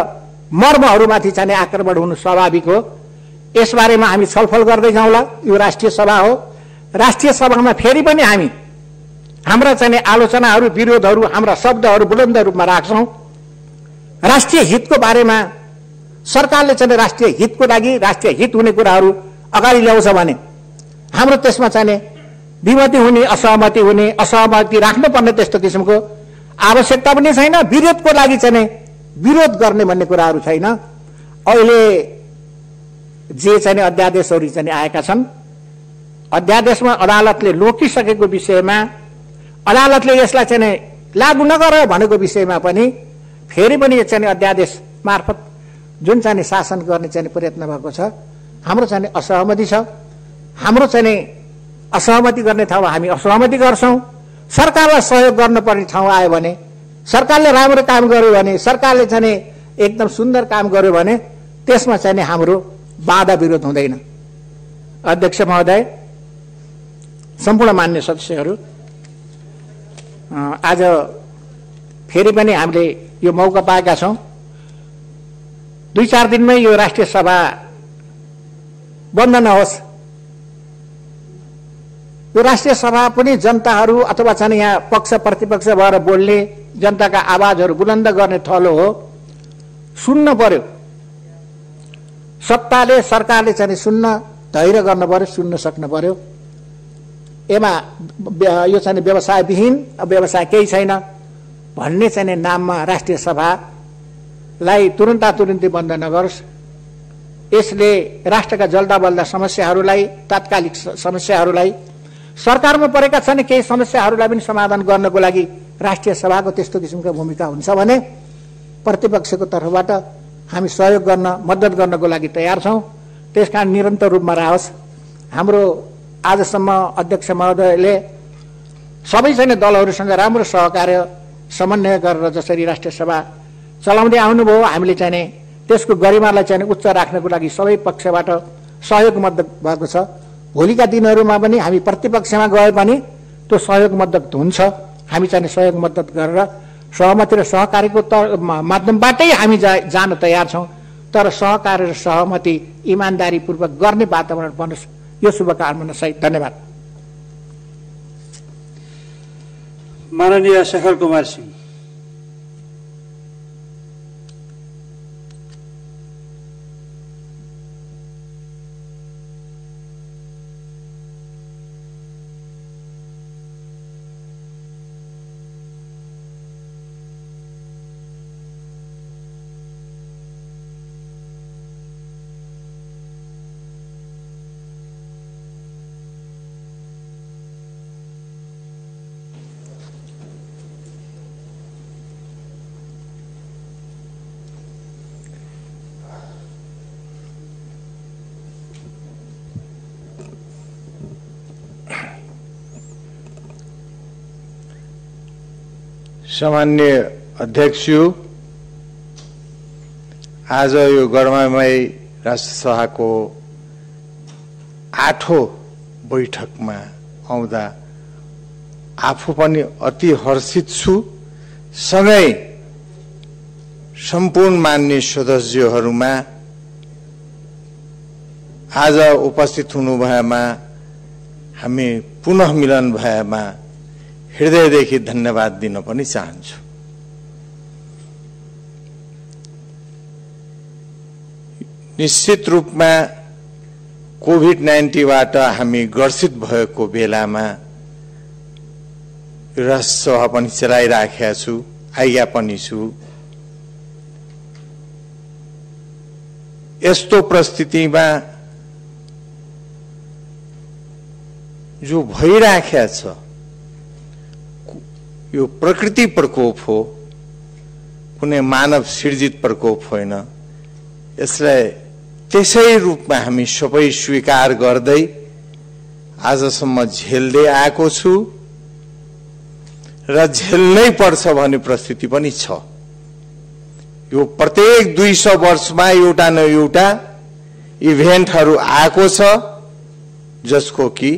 मर्महरूमाथि चाहिँ आक्रमण हुनु स्वाभाविक हो। यसबारेमा हामी छलफल गर्दै जाउँला। यो राष्ट्रिय सभा हो। राष्ट्रिय सभामा फेरि पनि हामी हाम्रा चाहिँ आलोचनाहरू, विरोधहरू, हाम्रा शब्दहरू बुलन्द रूपमा राख्छौँ। राष्ट्रिय हितको बारेमा सरकारले चाहिँ राष्ट्रिय हितको लागि राष्ट्रिय हित हुने कुराहरू अगाडि ल्याउँछ भने हाम्रो त्यसमा चाहिँ विमति हुने, असहमति हुने, असहमति राख्नुपर्ने त्यस्तो किसिमको आवश्यकता पनि छैन। विरोधको लागि चाहिँ विरोध गर्ने भन्ने कुराहरू छैन। अहिले जे चाहिँ अध्यादेशहरू चाहिँ आएका छन्, अध्यादेशमा अदालतले रोकिसकेको विषयमा, अदालतले यसलाई चाहिँ लागू नगर भनेको विषयमा पनि फेरि पनि चाहिँ अध्यादेश मार्फत जुन चाहिँ शासन गर्ने चाहिँ प्रयत्न भएको छ, हाम्रो चाहिँ असहमति छ। हाम्रो चाहिँ असहमति गर्ने ठाउँमा हामी असहमति गर्छौँ। सरकारलाई सहयोग गर्नुपर्ने ठाउँ आयो भने, सरकारले राम्रो काम गर्यो भने, सरकारले चाहिँ एकदम सुन्दर काम गर्यो भने त्यसमा चाहिँ हाम्रो बाधा विरोध हुँदैन। अध्यक्ष महोदय, सम्पूर्ण मान्य सदस्यहरू, आज फेरि पनि हामीले यो मौका पाएका छौँ। 2-4 दिनमै यो राष्ट्रिय सभा बन्द नहोस्। यो राष्ट्रिय सभा पनि जनताहरू अथवा चाहिँ यहाँ पक्ष प्रतिपक्ष भएर बोल्ने, जनताका आवाजहरू बुलन्द गर्ने थलो हो। सुन्न पर्यो, सत्ताले सरकारले चाहिँ सुन्न धैर्य गर्नु पर्यो, सुन्न सक्नु पर्यो। यो चाहिँ व्यवसायविहीन, व्यवसाय केही छैन भन्ने चाहिँ नाममा राष्ट्रिय सभालाई तुरुन्तै बन्द नगरोस्। यसले राष्ट्रका जल्दा बल्दा समस्याहरूलाई, तात्कालिक समस्याहरूलाई, सरकारमा परेका छन् केही समस्याहरूलाई पनि समाधान गर्नको लागि राष्ट्रिय सभाको त्यस्तो किसिमको भूमिका हुन्छ भने प्रतिपक्षको तर्फबाट हामी सहयोग गर्न, मद्दत गर्नको लागि तयार छौँ। त्यसकारण निरन्तर रूपमा रहोस्। हाम्रो आजसम्म अध्यक्ष महोदयले सबै चाहिँ दलहरूसँग राम्रो सहकार्य समन्वय गरेर जसरी राष्ट्रिय सभा चलाउँदै आउनुभयो, हामीले चाहिँ त्यसको गरिमालाई चाहिँ उच्च राख्नको लागि सबै पक्षबाट सहयोग मद्दत भएको छ। भोलिका दिनहरूमा पनि हामी प्रतिपक्षमा गए पनि त्यो सहयोग मद्दत हुन्छ। हामी चाहिँ सहयोग मद्दत गरेर सहमति र सहकार्यको माध्यमबाटै हामी जान तयार छौँ। तर सहकार्य र सहमति इमान्दारीपूर्वक गर्ने वातावरण बनोस्, यो शुभकामना सहित धन्यवाद। माननीय शेखर कुमार सिंह। सामान्य अध्यक्षज्यू, आज यो गणमामय राष्ट्रसभाको 8औं बैठकमा आउँदा आफू पनि अति हर्षित छु। सँगै सम्पूर्ण मान्य सदस्यहरूमा आज उपस्थित हुनुभएमा, हामी पुनः मिलन भएमा हृदयदेखि धन्यवाद दिन पनि चाहन्छु। निश्चित रूपमा कोभिड-19बाट हामी ग्रसित भएको बेलामा राष्ट्रसभा पनि चलाइराखेका छु, आइया पनि छु। यस्तो परिस्थितिमा जो भइराखेको छ यो प्रकृति प्रकोप हो, कुनै मानव सिर्जित प्रकोप होइन। यसलाई त्यसै रूपमा हामी सबै स्वीकार गर्दै आजसम्म झेल्दै आएको छु र झेल्नै पर्छ भन्ने परिस्थिति पनि छ। यो प्रत्येक 200 वर्षमा एउटा न एउटा इभेन्टहरू आएको छ, जसको कि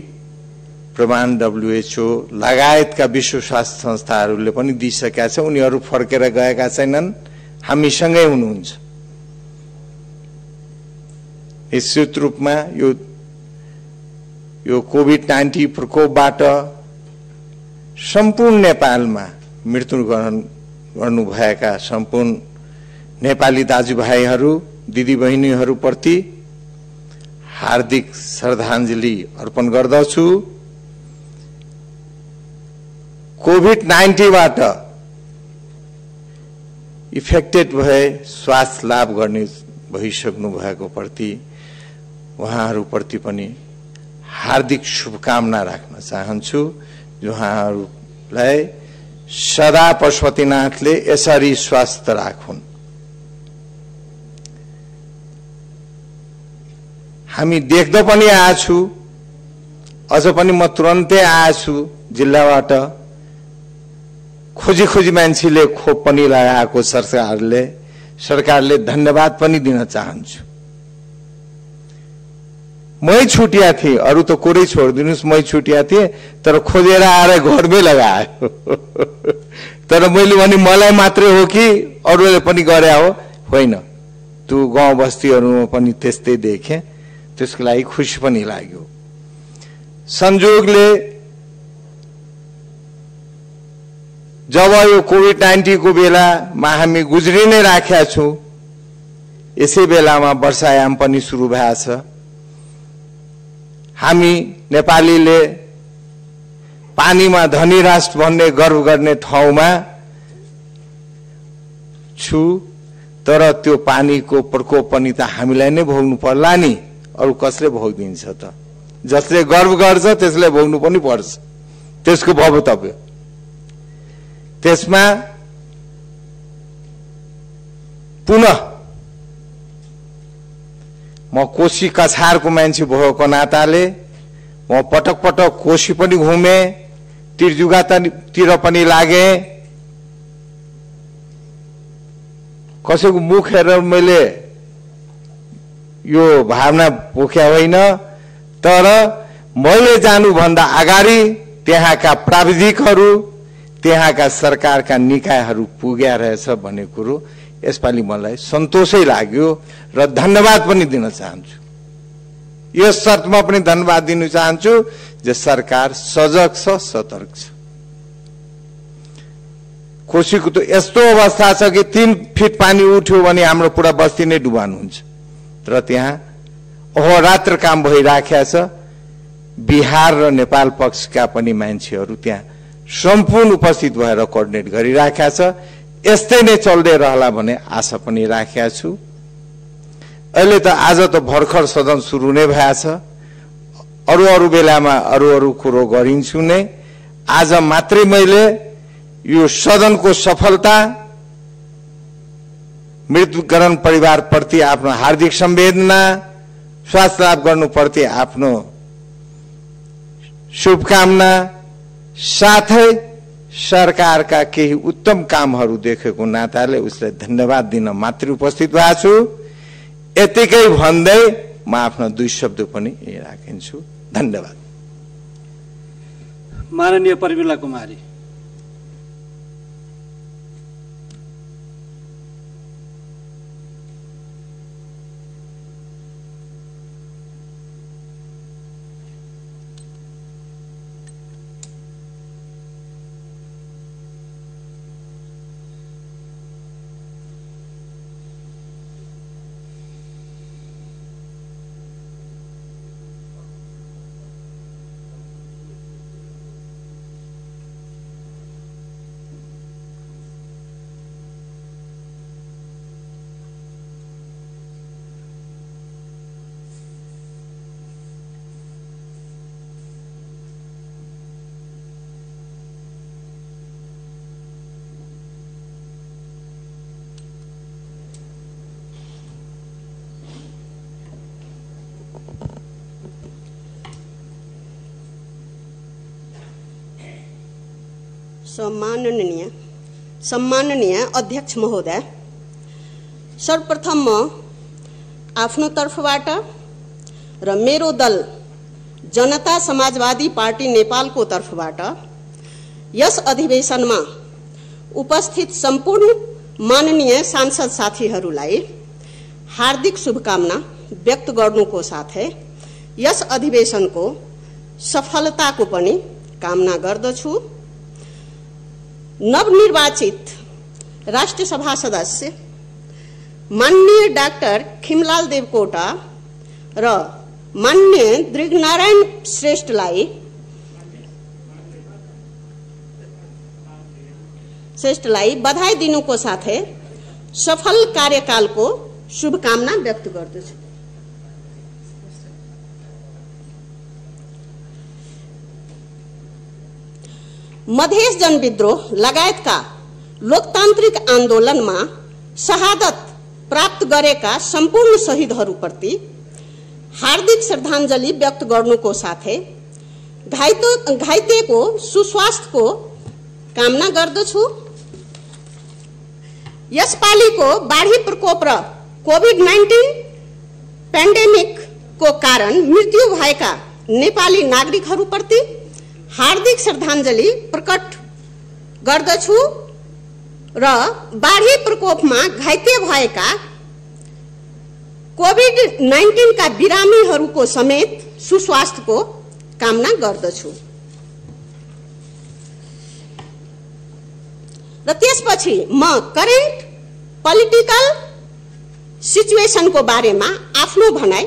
प्रमाण WHO लगायतका विश्व स्वास्थ्य संस्थाहरूले पनि दिइसकेका छ। उनीहरू फर्केर गएका छैनन्, हामीसँगै हुनुहुन्छ। निश्चित रूपमा यो कोभिड-19 प्रकोपबाट सम्पूर्ण नेपालमा मृत्युवरण गर्नुभएका सम्पूर्ण नेपाली दाजुभाइहरू, दिदीबहिनीहरूप्रति हार्दिक श्रद्धाञ्जली अर्पण गर्दछु। कोभिड-19बाट इफेक्टेड भए स्वास्थ्य लाभ गर्ने भइसक्नु भएको प्रति उहाँहरूप्रति पनि हार्दिक शुभकामना राख्न चाहन्छु। उहाँहरूलाई सदा पशुपतिनाथले यसरी स्वस्थ राखुन्। हामी देख्दै पनि आएछु, अझ पनि म तुरन्तै आएछु जिल्लाबाट। खोजी मान्छेले खोप पनि लगाएको सरकारले सरकारले धन्यवाद पनि दिन चाहन्छु। मै छुटिया थिएँ, अरू त कोरै छोडिदिनुहोस्, मै छुटिया थिएँ, तर खोजेर आएर घरमै लगायो। तर मैले भने मलाई मात्रै हो कि अरूले पनि गरे हो? होइन, त्यो गाउँ बस्तीहरूमा पनि त्यस्तै देखेँ, त्यसको लागि खुसी पनि लाग्यो। संयोगले जब यो कोभिड-19 को बेलामा हामी गुज्रि नै राखेका छौँ, यसै बेलामा वर्षायाम पनि सुरु भएको छ। हामी नेपालीले पानीमा धनी राष्ट्र भन्ने गर्व गर्ने ठाउँमा छु, तर त्यो पानीको प्रकोप पनि त हामीलाई नै भोग्नु पर्ला नि, अरू कसले भोगिदिन्छ त? जसले गर्व गर्छ त्यसले भोग्नु पनि पर्छ, त्यसको भवतव्य। त्यसमा पुनः म कोशी कछारको मान्छे भएको नाताले म पटक पटक कोशी पनि घुमे, तिरजुगातिर पनि लागे। कसैको मुख हेरेर मैले यो भावना पोख्या होइन, तर मैले जानुभन्दा अगाडि त्यहाँका प्राविधिकहरू, त्यहाँका सरकारका निकायहरू पुग्या रहेछ भन्ने कुरो यसपालि मलाई सन्तोषै लाग्यो र धन्यवाद पनि दिन चाहन्छु। यस शर्तमा पनि धन्यवाद दिन चाहन्छु जे सरकार सजग छ, सतर्क छ। कोशीको त यस्तो अवस्था छ कि 3 फिट पानी उठ्यो भने हाम्रो पुरा बस्ती नै डुबान हुन्छ, र त्यहाँ अहोरात्र काम भइराखेको छ। बिहार र नेपाल पक्षका पनि मान्छेहरू त्यहाँ सम्पूर्ण उपस्थित भएर कोअर्डिनेट गरिराखेका छ। यस्तै नै चल्दै रहला भन्ने आशा पनि राखेका छु। अहिले त आज त भर्खर सदन सुरु नै भएको छ, अरू बेलामा अरू कुरो गरिन्छु नै। आज मात्रै मैले यो सदनको सफलता, मृत्युकरण परिवार प्रति आफ्नो हार्दिक संवेदना, स्वास्थ्य लाभ गर्नुपर्ने आफ्नो शुभकामना, साथै सरकारका केही उत्तम कामहरू देखेको नाताले उसलाई धन्यवाद दिन मात्र उपस्थित भएको छु। यतिकै भन्दै म आफ्नो 2 शब्द पनि यही राखिन्छु। धन्यवाद। माननीय प्रमिला कुमारी। सम्माननीय अध्यक्ष महोदय, सर्वप्रथम म आफ्नो तर्फबाट र मेरो दल जनता समाजवादी पार्टी नेपालको तर्फबाट यस अधिवेशनमा उपस्थित सम्पूर्ण माननीय सांसद साथीहरूलाई हार्दिक शुभकामना व्यक्त गर्नुको साथै यस अधिवेशनको सफलताको पनि कामना गर्दछु। नवनिर्वाचित राष्ट्रिय सभा सदस्य माननीय डाक्टर खिमलाल देवकोटा र माननीय दृघनारायण श्रेष्ठलाई बधाई दिनुको साथै सफल कार्यकालको शुभकामना व्यक्त गर्दछु। मधेस जनविद्रोह लगायतका लोकतान्त्रिक आन्दोलनमा शहादत प्राप्त गरेका सम्पूर्ण शहीदहरूप्रति हार्दिक श्रद्धाञ्जली व्यक्त गर्नुको साथै घाइतेको सुस्वास्थ्यको कामना गर्दछु। यसपालिको बाढी प्रकोप र कोभिड-19 पेन्डेमिकको कारण मृत्यु भएका नेपाली नागरिकहरूप्रति हार्दिक श्रद्धाञ्जली प्रकट गर्दछु र बाढी प्रकोपमा घाइते भएका कोभिड-19 का बिरामीहरूको समेत सुस्वास्थ्यको कामना गर्दछु। र त्यसपछि म करेन्ट पोलिटिकल सिचुएसनको बारेमा आफ्नो भनाइ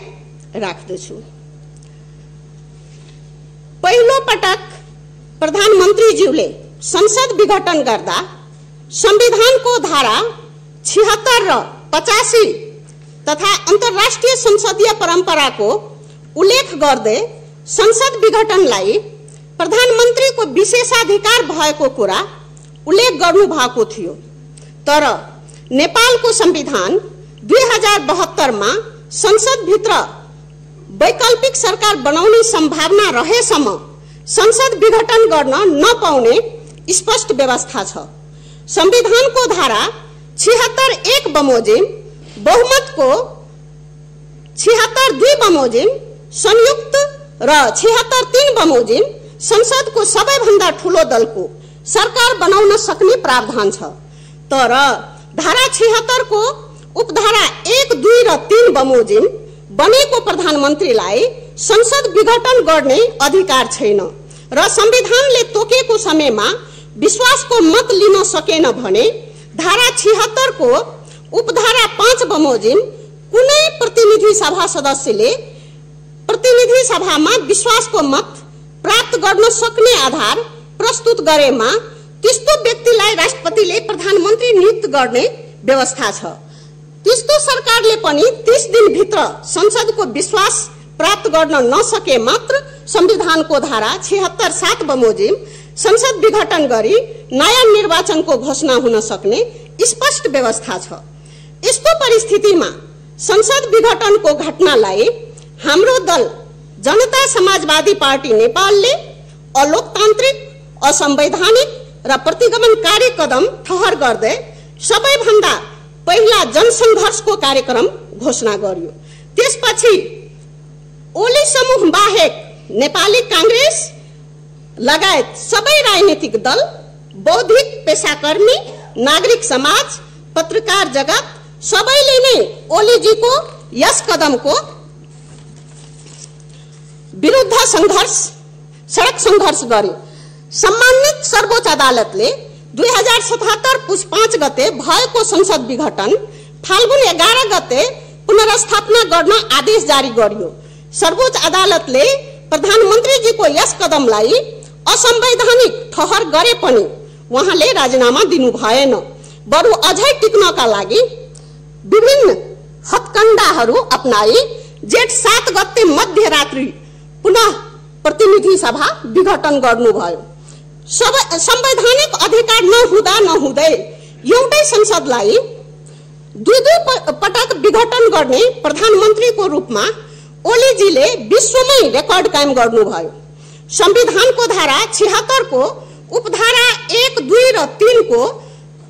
राख्दछु। पहिलो पटक प्रधानमन्त्रीज्यूले संसद विघटन गर्दा संविधानको धारा 76 र 85 तथा अन्तर्राष्ट्रिय संसदीय परम्पराको उल्लेख गर्दै संसद विघटनलाई प्रधानमन्त्रीको विशेषाधिकार भएको कुरा उल्लेख गर्नु भएको थियो। तर नेपालको संविधान 2072 मा संसद भित्र वैकल्पिक सरकार बनाउने सम्भावना रहेसम्म संसद विघटन गर्न नपाउने स्पष्ट व्यवस्था छ। संविधानको धारा 76(1) बमोजिम बहुमतको 76(2) बमोजिम संयुक्त र 76(3) बमोजिम संसदको सबैभन्दा ठूलो दलको सरकार बनाउन सक्ने प्रावधान छ। तर धारा 76 को उपधारा 1, 2 र 3 बमोजिम बनेको प्रधानमन्त्रीलाई संसद विघटन गर्ने अधिकार छैन र संविधानले तोकेको समयमा विश्वासको मत लिन सकेन भने धारा 76 को उपधारा 5 बमोजिम कुनै प्रतिनिधि सभा सदस्यले प्रतिनिधि सभामा विश्वासको मत प्राप्त गर्न सक्ने आधार प्रस्तुत गरेमा त्यस्तो व्यक्तिलाई राष्ट्रपतिले प्रधानमन्त्री नियुक्त गर्ने व्यवस्था छ। त्यस्तो सरकारले पनि 30 दिन भित्र संसदको विश्वास प्राप्त गर्न नसके मात्र संविधानको धारा 76(7) बमोजिम संसद विघटन गरी नयाँ निर्वाचनको घोषणा हुन सक्ने स्पष्ट व्यवस्था छ। यस्तो परिस्थितिमा संसद विघटनको घटनालाई हाम्रो दल जनता समाजवादी पार्टी नेपालले अलोकतान्त्रिक, असंवैधानिक र प्रतिगमनकारी कदम ठहर गर्दै सबैभन्दा पहिला जनसंघर्षको कार्यक्रम घोषणा गर्यो। त्यसपछि ओली समूह बाहेक नेपाली कांग्रेस लगायत सबै राजनीतिक दल, बौद्धिक पेशाकर्मी, नागरिक समाज, पत्रकार जगत सबैले नै ओलीजीको यस कदमको विरुद्ध सडक संघर्ष गर्यो। सम्मानित सर्वोच्च अदालतले 2077 पुस 5 गते भएको संसद विघटन फाल्गुन 11 गते पुनर्स्थापना गर्न आदेश जारी गर्यो। सर्वोच्च अदालतले प्रधानमन्त्रीजीको यस कदमलाई असंवैधानिक ठहर गरे पनि उहाँले राजीनामा दिनु भएन, बरु अझै टिक्नका लागि विभिन्न हत्कण्डाहरू अपनाई जेठ 7 गते मध्यरात्रि पुनः प्रतिनिधि सभा विघटन गर्नुभयो। संवैधानिक अधिकार नहुँदै एउटै संसदलाई दुई पटक विघटन गर्ने प्रधानमन्त्रीको रूपमा ओलीजीले विश्वमै रेकर्ड कायम गर्नुभयो। संविधानको धारा 76 को उपधारा 1, 2 र 3 को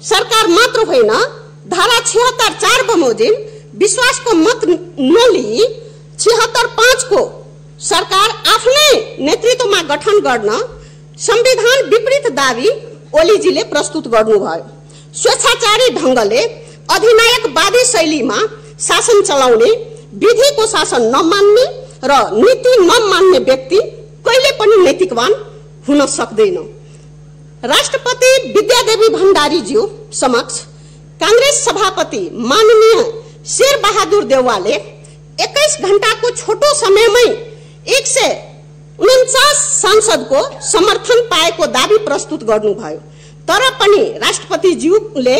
सरकार मात्र होइन, धारा 76(4) बमोजिम विश्वासको मत नलिई 76(5) को सरकार आफ्नै नेतृत्वमा गठन गर्न संविधान विपरीत दावी ओलीजीले प्रस्तुत गर्नुभयो। स्वेच्छाचारी ढंगले अधिनायकवादी शैलीमा शासन चलाउने, विधिको शासन नमान्ने र नीति नमान्ने व्यक्ति कहिले पनि नैतिकवान हुन सक्दैन। राष्ट्रपति विद्यादेवी भण्डारीज्यू समक्ष कांग्रेस सभापति माननीय शेरबहादुर देउवाले 21 घण्टाको छोटो समयमै 149 सांसदको समर्थन पाएको दावी प्रस्तुत गर्नुभयो। तर पनि राष्ट्रपतिज्यूले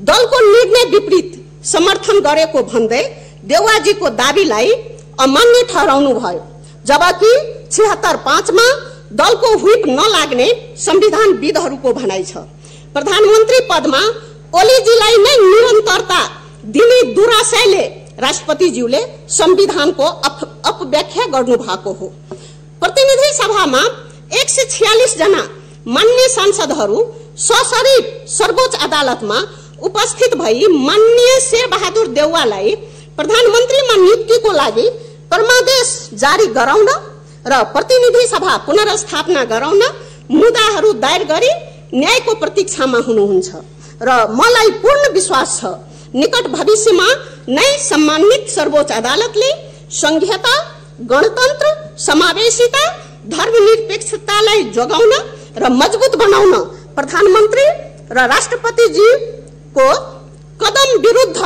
दलको निर्णय विपरीत समर्थन गरेको भन्दै देउवाजीको दावीलाई अमान्य ठहराउनु भयो। जबकि 76(5) मा दलको व्हिप नलाग्ने संविधानविदहरूको भनाइ छ। प्रधानमन्त्री पदमा ओलीजीलाई नै निरन्तरता दिने दुराशयले राष्ट्रपतिज्यूले संविधानको अपव्याख्या गर्नु भएको हो। प्रतिनिधि सभामा 146 जना मान्य सांसदहरू सशरीर सर्वोच्च अदालतमा उपस्थित भई माननीय शेरबहादुर देउवालाई प्रधानमन्त्रीमा नियुक्तिको लागि परमादेश जारी गराउन र प्रतिनिधि सभा पुनर्स्थापना गराउन मुद्दाहरू दायर गरी न्यायको प्रतीक्षामा हुनुहुन्छ र मलाई पूर्ण विश्वास छ निकट भविष्यमा नै सम्मानित सर्वोच्च अदालतले संघीयता, गणतन्त्र, समावेशिता, धर्मनिरपेक्षतालाई जोगाउन र मजबुत बनाउन प्रधानमन्त्री र राष्ट्रपतिजीको कदम विरुद्ध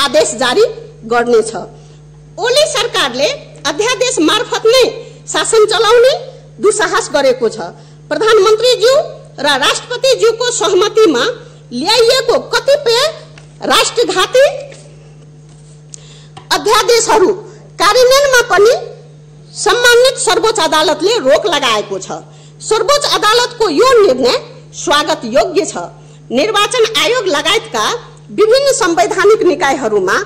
आदेश जारी गर्नेछ। ओली सरकारले अध्यादेश मार्फत नै शासन चलाउने दुस्साहस गरेको छ। प्रधानमन्त्रीज्यू र राष्ट्रपतिज्यूको सहमतिमा ल्याइएको कतिपय राष्ट्रघाती अध्यादेशहरू कार्यान्वयनमा पनि सम्मानित सर्वोच्च अदालतले रोक लगाएको छ। सर्वोच्च अदालतको यो निर्णय स्वागत योग्य छ। निर्वाचन आयोग लगायतका विभिन्न संवैधानिक निकायहरूमा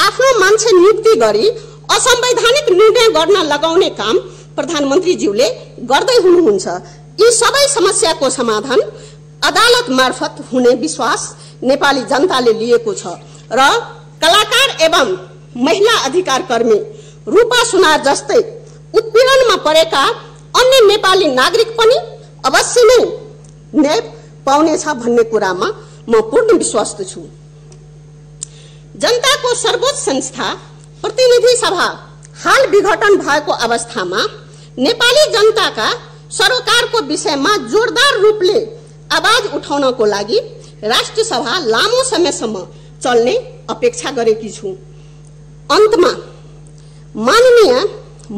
आफ्नो मान्छे नियुक्ति गरी असंवैधानिक निर्णय गर्न लगाउने काम प्रधानमन्त्रीज्यूले गर्दै हुनुहुन्छ। यी सबै समस्याको समाधान अदालत मार्फत हुने विश्वास नेपाली जनताले लिएको छ र कलाकार एवं महिला अधिकार कर्मी रूपा सुनार जस्तै उत्पीडनमा परेका अन्य नेपाली नागरिक पनि अवश्य नै न्याय पाउनेछ भन्ने कुरामा म पूर्ण विश्वस्त छु। जनताको सर्वोच्च संस्था प्रतिनिधि सभा हाल विघटन भएको अवस्थामा नेपाली जनताका सरकारको विषयमा जोरदार रूपले आवाज उठाउनको लागि राष्ट्रिय सभा लामो समयसम्म चल्ने अपेक्षा गरेकी छु। अन्तमा माननीय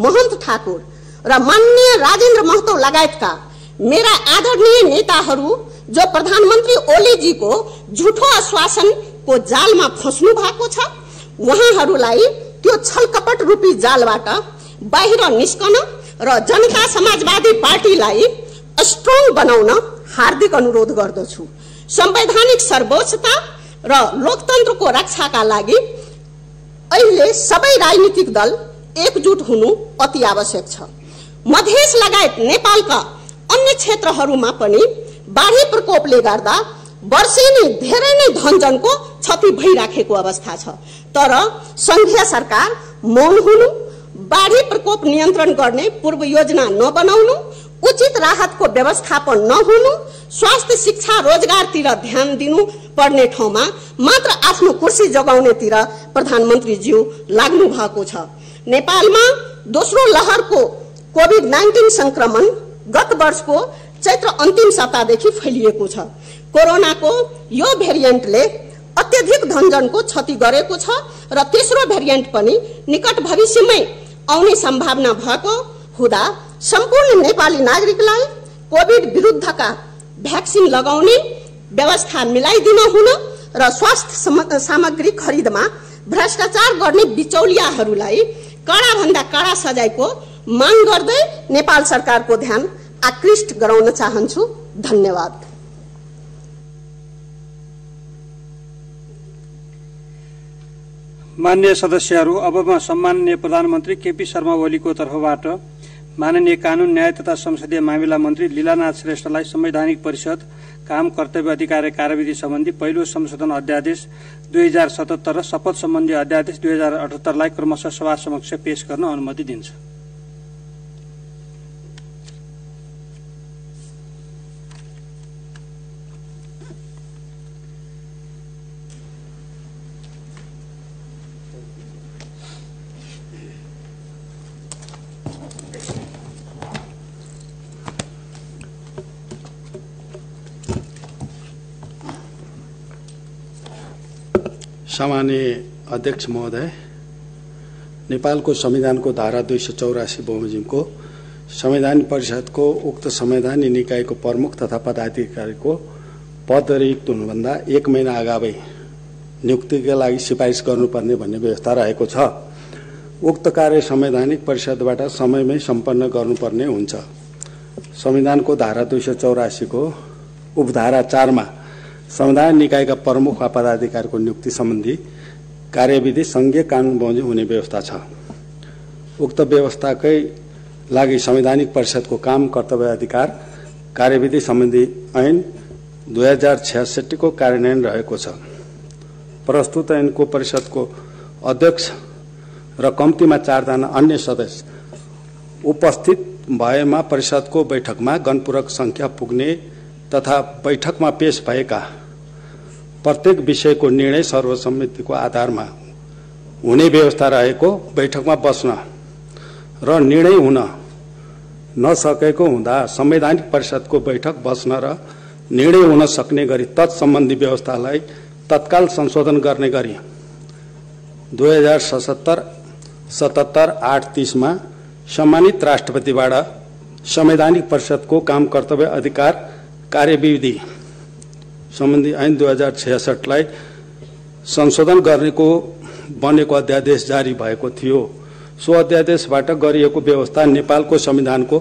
महन्त ठाकुर र माननीय राजेन्द्र महतो लगायतका मेरा आदरणीय नेताहरू जो प्रधानमन्त्री ओलीजीको झुठो आश्वासनको जालमा फस्नु भएको छ, उहाँहरूलाई त्यो छलकपट रूपी जालबाट बाहिर निस्कन र जनता समाजवादी पार्टीलाई स्ट्रङ बनाउन हार्दिक अनुरोध गर्दछु। संवैधानिक सर्वोच्चता र लोकतन्त्रको रक्षाका लागि अहिले सबै राजनीतिक दल एकजुट हुनु अति आवश्यक छ। मधेस लगायत नेपालका अन्य क्षेत्रहरूमा पनि बाढी प्रकोपले गर्दा वर्षेनी धेरै नै धनजनको क्षति भइराखेको अवस्था छ। तर संघीय सरकार मौन हुनु, बाढी प्रकोप नियन्त्रण गर्ने पूर्व योजना नबनाउनु, उचित राहतको व्यवस्थापन नहुनु, स्वास्थ्य, शिक्षा, रोजगारतिर ध्यान दिनु पर्ने ठाउँमा मात्र आफ्नो कुर्सी जोगाउनेतिर प्रधानमन्त्रीज्यू लाग्नु भएको छ। नेपालमा दोस्रो लहरको कोभिड-19 संक्रमण गत वर्षको चैत्र अन्तिम सप्ताहदेखि फैलिएको छ। कोरोनाको यो भेरिएन्टले अत्यधिक धनजनको क्षति गरेको छ र तेस्रो भेरिएन्ट पनि निकट भविष्यमै आउने सम्भावना भएको हुँदा सम्पूर्ण नेपाली नागरिकलाई कोभिड विरुद्धका भ्याक्सिन लगाउने व्यवस्था मिलाइदिन हुन र स्वास्थ्य सामग्री खरिदमा भ्रष्टाचार गर्ने बिचौलियाहरूलाई कडाभन्दा कड़ा सजायको माग गर्दै नेपाल सरकारको ध्यान आकृष्ट गराउन चाहन्छु। धन्यवाद। माननीय सदस्यहरू, अब म सम्माननीय प्रधानमन्त्री केपी शर्मा ओलीको तर्फबाट माननीय कानून, न्याय तथा संसदीय मामिला मन्त्री लीलानाथ श्रेष्ठलाई संवैधानिक परिषद काम, कर्तव्य, अधिकार कार्यविधि सम्बन्धी पहिलो संशोधन अध्यादेश 2077 र शपथ सम्बन्धी अध्यादेश 2078 लाई क्रमशः सभा समक्ष पेश गर्न अनुमति दिन्छ। सम्माननीय अध्यक्ष महोदय, नेपालको संविधानको धारा 284 बमोजिमको संवैधानिक परिषदको उक्त संवैधानिक निकायको प्रमुख तथा पदाधिकारीको पद रिक्त हुनुभन्दा 1 महिना अगावै नियुक्तिका लागि सिफारिस गर्नुपर्ने भन्ने व्यवस्था रहेको छ। उक्त कार्य संवैधानिक परिषदबाट समयमै सम्पन्न गर्नुपर्ने हुन्छ। संविधानको धारा 284 को उपधारा 4 मा संवैधानिक निकायका प्रमुख वा पदाधिकारीको नियुक्ति सम्बन्धी कार्यविधि संघीय कानून बमोजिम हुने व्यवस्था छ। उक्त व्यवस्थाकै लागि संवैधानिक परिषदको काम, कर्तव्य, अधिकार कार्यविधि सम्बन्धी ऐन 2066 को कार्यान्वयन रहेको छ। प्रस्तुत ऐनको परिषदको अध्यक्ष र कम्तीमा 4 जना अन्य सदस्य उपस्थित भएमा परिषदको बैठकमा गणपूरक संख्या पुग्ने तथा बैठकमा पेश भएका प्रत्येक विषयको निर्णय सर्वसम्मतिको आधारमा हुने व्यवस्था रहेको, बैठकमा बस्न र निर्णय हुन नसकेको हुँदा संवैधानिक परिषदको बैठक बस्न र निर्णय हुन सक्ने गरी तत्सम्बन्धी व्यवस्थालाई तत्काल संशोधन गर्ने गरी 2077-830 मा सम्मानित राष्ट्रपतिबाट संवैधानिक परिषदको काम कर्तव्य अधिकार कार्यविधि सम्बन्धी ऐन 2066 लाई संशोधन गर्नेको बनेको अध्यादेश जारी भएको थियो। सो अध्यादेशबाट गरिएको व्यवस्था नेपालको संविधानको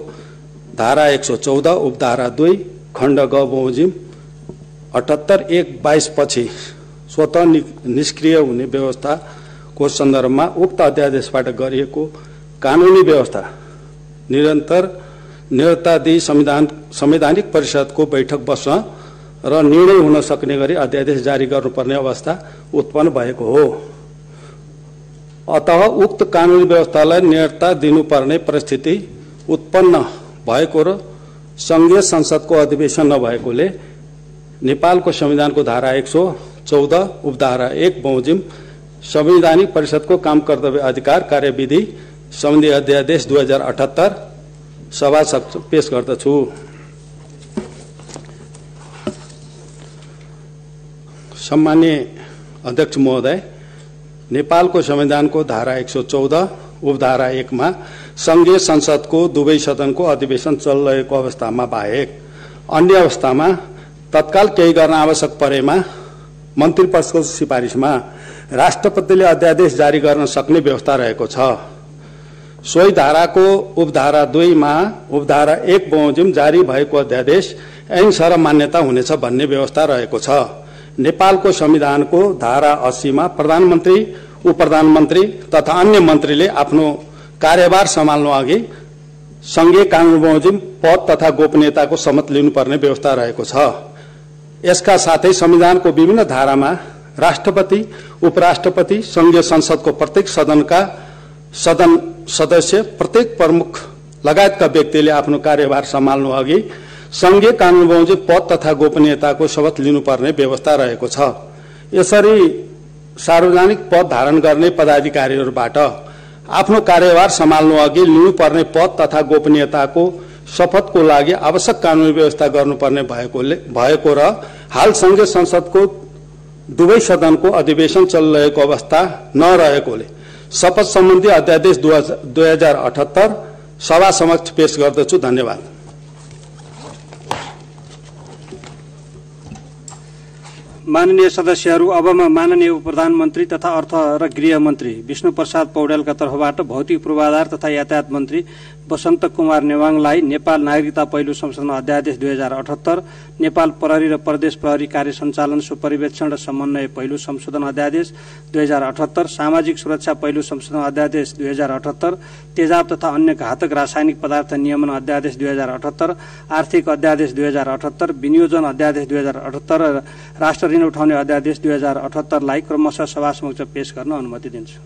धारा 114 उपधारा 2 खण्ड ग बमोजिम 78(1)(22) पछि स्वतः निष्क्रिय हुने व्यवस्थाको सन्दर्भमा उक्त अध्यादेशबाट गरिएको कानूनी व्यवस्था निरन्तर दिई संवैधानिक परिषदको बैठक बस्न र निर्णय हुन सक्ने गरी अध्यादेश जारी गर्नुपर्ने अवस्था उत्पन्न भएको हो। अतः उक्त कानूनी व्यवस्थालाई निरन्तर दिनुपर्ने परिस्थिति उत्पन्न भएको र संघीय संसदको अधिवेशन नभएकोले नेपालको संविधानको धारा 114 उपधारा 1 बमोजिम संवैधानिक परिषदको काम कर्तव्य अधिकार कार्यविधि सम्बन्धी अध्यादेश 2078 सभा पेश गर्दछु। सम्माननीय अध्यक्ष महोदय, नेपालको संविधानको धारा 114 उपधारा 1 मा संघीय संसदको दुवै सदनको अधिवेशन चलिरहेको अवस्थामा बाहेक अन्य अवस्थामा तत्काल केही गर्न आवश्यक परेमा मन्त्री परिषदको सिफारिसमा राष्ट्रपतिले अध्यादेश जारी गर्न सक्ने व्यवस्था रहेको छ। सोही धाराको उपधारा 2 मा उपधारा 1 बमोजिम जारी भएको अध्यादेश ऐनसर मान्यता हुनेछ भन्ने व्यवस्था रहेको छ। नेपालको संविधानको धारा 80 मा प्रधानमन्त्री, उपप्रधानमन्त्री तथा अन्य मन्त्रीले आफ्नो कार्यभार सम्हाल्नु अघि संघीय कानून बमोजिम पद तथा गोपनीयताको शपथ लिनुपर्ने व्यवस्था रहेको छ। यसका साथै संविधानको विभिन्न धारामा राष्ट्रपति, उपराष्ट्रपति, संघीय संसदको प्रत्येक सदन सदस्य, प्रत्येक प्रमुख लगायतका व्यक्तिले आफ्नो कार्यभार सम्हाल्नु अघि संघीय कानून बमोजिम पद तथा गोपनीयताको शपथ लिनुपर्ने व्यवस्था रहेको छ। यसरी सार्वजनिक पद धारण गर्ने पदाधिकारीहरूबाट आफ्नो कार्यभार सम्हाल्नु अघि लिनुपर्ने पद तथा गोपनीयताको शपथको लागि आवश्यक कानूनी व्यवस्था गर्नुपर्ने भएको र हाल संघीय संसदको दुवै सदनको अधिवेशन चलिरहेको अवस्था नरहेकोले शपथ सम्बन्धी अध्यादेश 2078 सभा समक्ष पेश गर्दछु। धन्यवाद। माननीय सदस्यहरू, अबमा माननीय उपप्रधानमन्त्री तथा अर्थ र गृह मन्त्री विष्णु प्रसाद पौडेलका तर्फबाट भौतिक पूर्वाधार तथा यातायात मन्त्री वसन्त कुमार नेवाङलाई नेपाल नागरिकता पहिलो संशोधन अध्यादेश 2078, नेपाल प्रहरी र प्रदेश प्रहरी कार्य सञ्चालन सुपरिवेक्षण र समन्वय पहिलो संशोधन अध्यादेश 2078, सामाजिक सुरक्षा पहिलो संशोधन अध्यादेश 2078, तेजाब तथा अन्य घातक रासायनिक पदार्थ नियमन अध्यादेश 2078, आर्थिक अध्यादेश 2078, विनियोजन अध्यादेश 2078 र राष्ट्र ऋण उठाउने अध्यादेश 2078 लाई क्रमशः सभा समक्ष पेश गर्न अनुमति दिन्छु।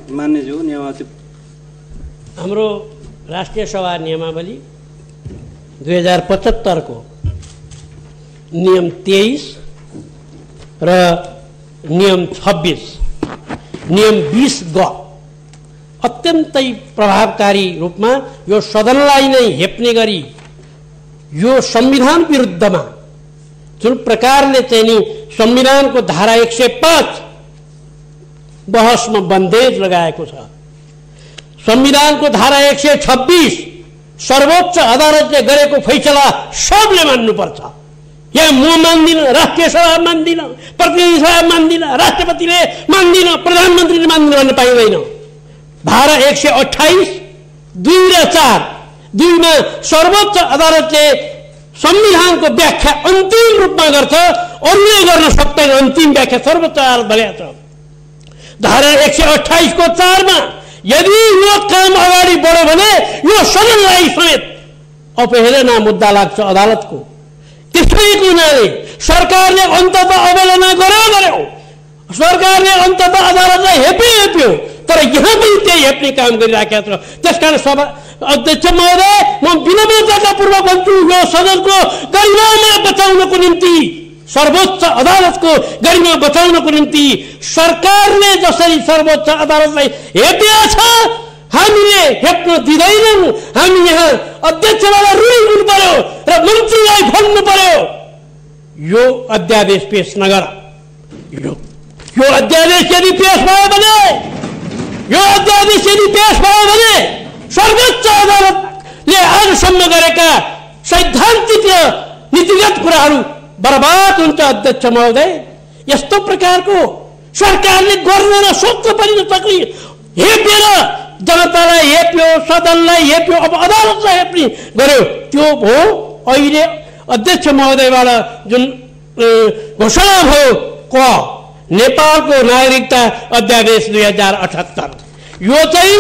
मान्यज्यू, नियमावली हाम्रो राष्ट्रिय सभा नियमावली 2075 को नियम 23 र नियम 26, नियम 20 ग अत्यन्तै प्रभावकारी रूपमा यो सदनलाई नै हेप्ने गरी यो संविधान विरुद्धमा जुन प्रकारले चाहिँ नि संविधानको धारा 105 बहसमा बन्देज लगाएको छ, संविधानको धारा 126 सर्वोच्च अदालतले गरेको फैसला सबले मान्नुपर्छ। यहाँ म मान्दिन, राष्ट्रिय सभा मान्दिन, प्रतिनिधि सभा मान्दिन, राष्ट्रपतिले मान्दिन, प्रधानमन्त्रीले मान्दिन भन्न पाइँदैन। धारा 128, 2 र 4 दुईमा सर्वोच्च अदालतले संविधानको व्याख्या अन्तिम रूपमा गर्छ, अरूले गर्न सक्दैन। अन्तिम व्याख्या सर्वोच्च अदालत भनेको छ। धारा 128 को 4 मा यदि यो काम अगाडि बढ्यो भने यो सदनलाई समेत अपहेलना मुद्दा लाग्छ अदालतको। त्यसैको हुनाले सरकारले अन्ततः अवहेलना गर्यो, सरकारले अन्ततः अदालतलाई हेप्यो, तर यहाँ पनि त्यही हेप्ने काम गरिराखेको छ। त्यसकारण सभा अध्यक्ष महोदय, म विनम्रतापूर्वक भन्छु, यो सदनको गरिमा बचाउनको निम्ति, सर्वोच्च अदालतको गरिमा बचाउनको निम्ति सरकारले जसरी सर्वोच्च अदालतलाई हेपेको छ हामीले हेप्न दिँदैनौँ। हामी यहाँ अध्यक्षलाई रुनु पर्यो र मन्त्रीलाई भन्नु पर्यो यो अध्यादेश पेश नगर। यो अध्यादेश यदि पेश भयो भने, यो अध्यादेश यदि पेश भयो भने सर्वोच्च अदालतले आजसम्म गरेका सैद्धान्तिक र नीतिगत कुराहरू बर्बाद हुन्छ। अध्यक्ष महोदय, यस्तो प्रकारको सरकारले गर्न र सोच्न पनि नसक्ने, हेपेर जनतालाई हेप्यो, सदनलाई हेप्यो, अब अदालतलाई हेप्ने गर्यो। त्यो हो अहिले अध्यक्ष महोदयबाट जुन घोषणा भयो नेपालको नागरिकता अध्यादेश 2078। यो चाहिँ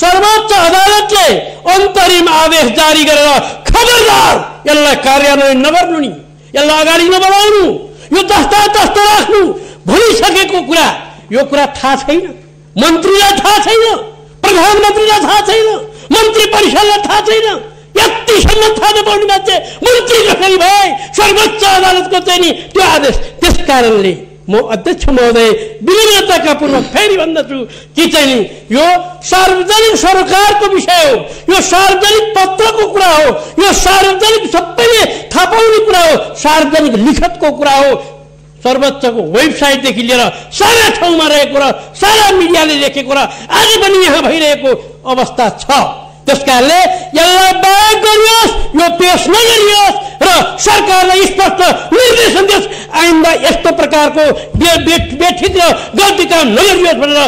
सर्वोच्च अदालतले अन्तरिम आदेश जारी गरेर खबरदार यसलाई कार्यान्वयन नगर्नु नि, यसलाई अगाडि नबढाउनु, यो जस्ता तस्तो राख्नु भनिसकेको कुरा। यो कुरा थाहा छैन, मन्त्रीलाई थाहा छैन, प्रधानमन्त्रीलाई थाहा छैन, मन्त्री परिषदलाई थाहा छैन। यतिसम्म थाहा नपाउने मान्छे मन्त्री कसरी भए? सर्वोच्च अदालतको चाहिँ नि त्यो आदेश। त्यस कारणले म अध्यक्ष महोदय विनम्रताका पूर्वक फेरि भन्दछु कि चाहिँ यो सार्वजनिक सरकारको विषय हो, यो सार्वजनिक पत्रको कुरा हो, यो सार्वजनिक सबैले थाहा पाउने कुरा हो, सार्वजनिक लिखतको कुरा हो। सर्वोच्चको वेबसाइटदेखि लिएर सारा ठाउँमा रहेको र सारा मिडियाले लेखेको र आज पनि यहाँ भइरहेको अवस्था छ। त्यसकारणले यसलाई बाहेक गरियोस्, यो पेश नगरियोस् र सरकारलाई स्पष्ट निर्देशन दियोस् आइन्दा यस्तो प्रकारको बेठिक र गल्ती काम नगरियोस् भनेर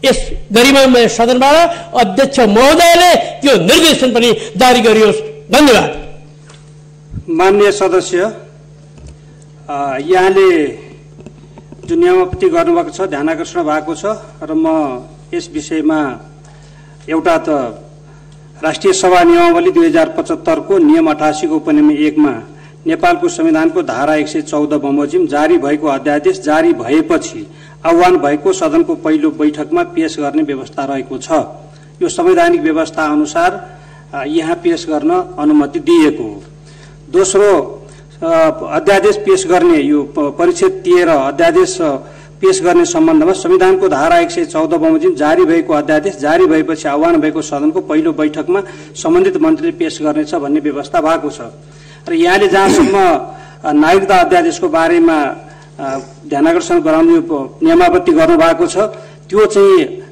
यस गरिमामय सदनबाट अध्यक्ष महोदयले त्यो निर्देशन पनि जारी गरियोस्। धन्यवाद। माननीय सदस्य, यहाँले जुन नियमावली गर्नुभएको छ, ध्यानाकर्षण भएको छ र म यस विषयमा एउटा त राष्ट्रिय सभा नियमावली 2075 को नियम 88 को उपनियम 1 मा नेपालको संविधानको धारा 114 बमोजिम जारी भएको अध्यादेश जारी भएपछि आह्वान भएको सदनको पहिलो बैठकमा पेश गर्ने व्यवस्था रहेको छ। यो संवैधानिक व्यवस्था अनुसार यहाँ पेश गर्न अनुमति दिएको हो। दोस्रो, अध्यादेश पेश गर्ने यो परिच्छेद 13 अध्यादेश पेश गर्ने सम्बन्धमा संविधानको धारा 114 बमोजिम जारी भएको अध्यादेश जारी भएपछि आह्वान भएको सदनको पहिलो बैठकमा सम्बन्धित मन्त्रीले पेश गर्नेछ भन्ने व्यवस्था भएको छ। र यहाँले जहाँसम्म नागरिकता अध्यादेशको बारेमा ध्यानाकर्षण गराउने नियमावली गर्नु भएको छ, त्यो चाहिँ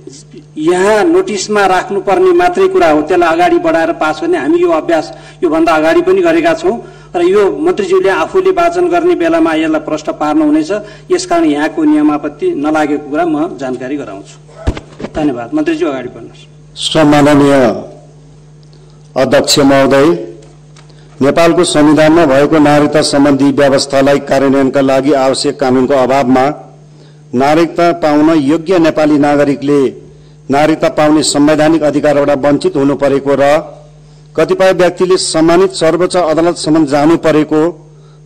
यहाँ नोटिसमा राख्नुपर्ने मात्रै कुरा हो। त्यसलाई अगाडि बढाएर पास गर्ने हामी यो अभ्यास योभन्दा अगाडि पनि गरेका छौँ र यो मन्त्रीज्यूले आफूले वाचन गर्ने बेलामा यसलाई प्रश्न पार्नुहुनेछ। यसकारण यहाँको नियमावली नलागेको कुरा म जानकारी गराउँछु। धन्यवाद। मन्त्रीज्यू अगाडि बढ्नुहोस्। सम्माननीय अध्यक्ष महोदय, नेपालको संविधानमा भएको नागरिकता सम्बन्धी व्यवस्थालाई कार्यान्वयनका लागि आवश्यक कानूनको अभावमा नागरिकता पाउन योग्य नेपाली नागरिकले नागरिकता पाउने संवैधानिक अधिकारबाट वञ्चित हुनु परेको र कतिपय व्यक्तिले सम्मानित सर्वोच्च अदालतसम्म जानु परेको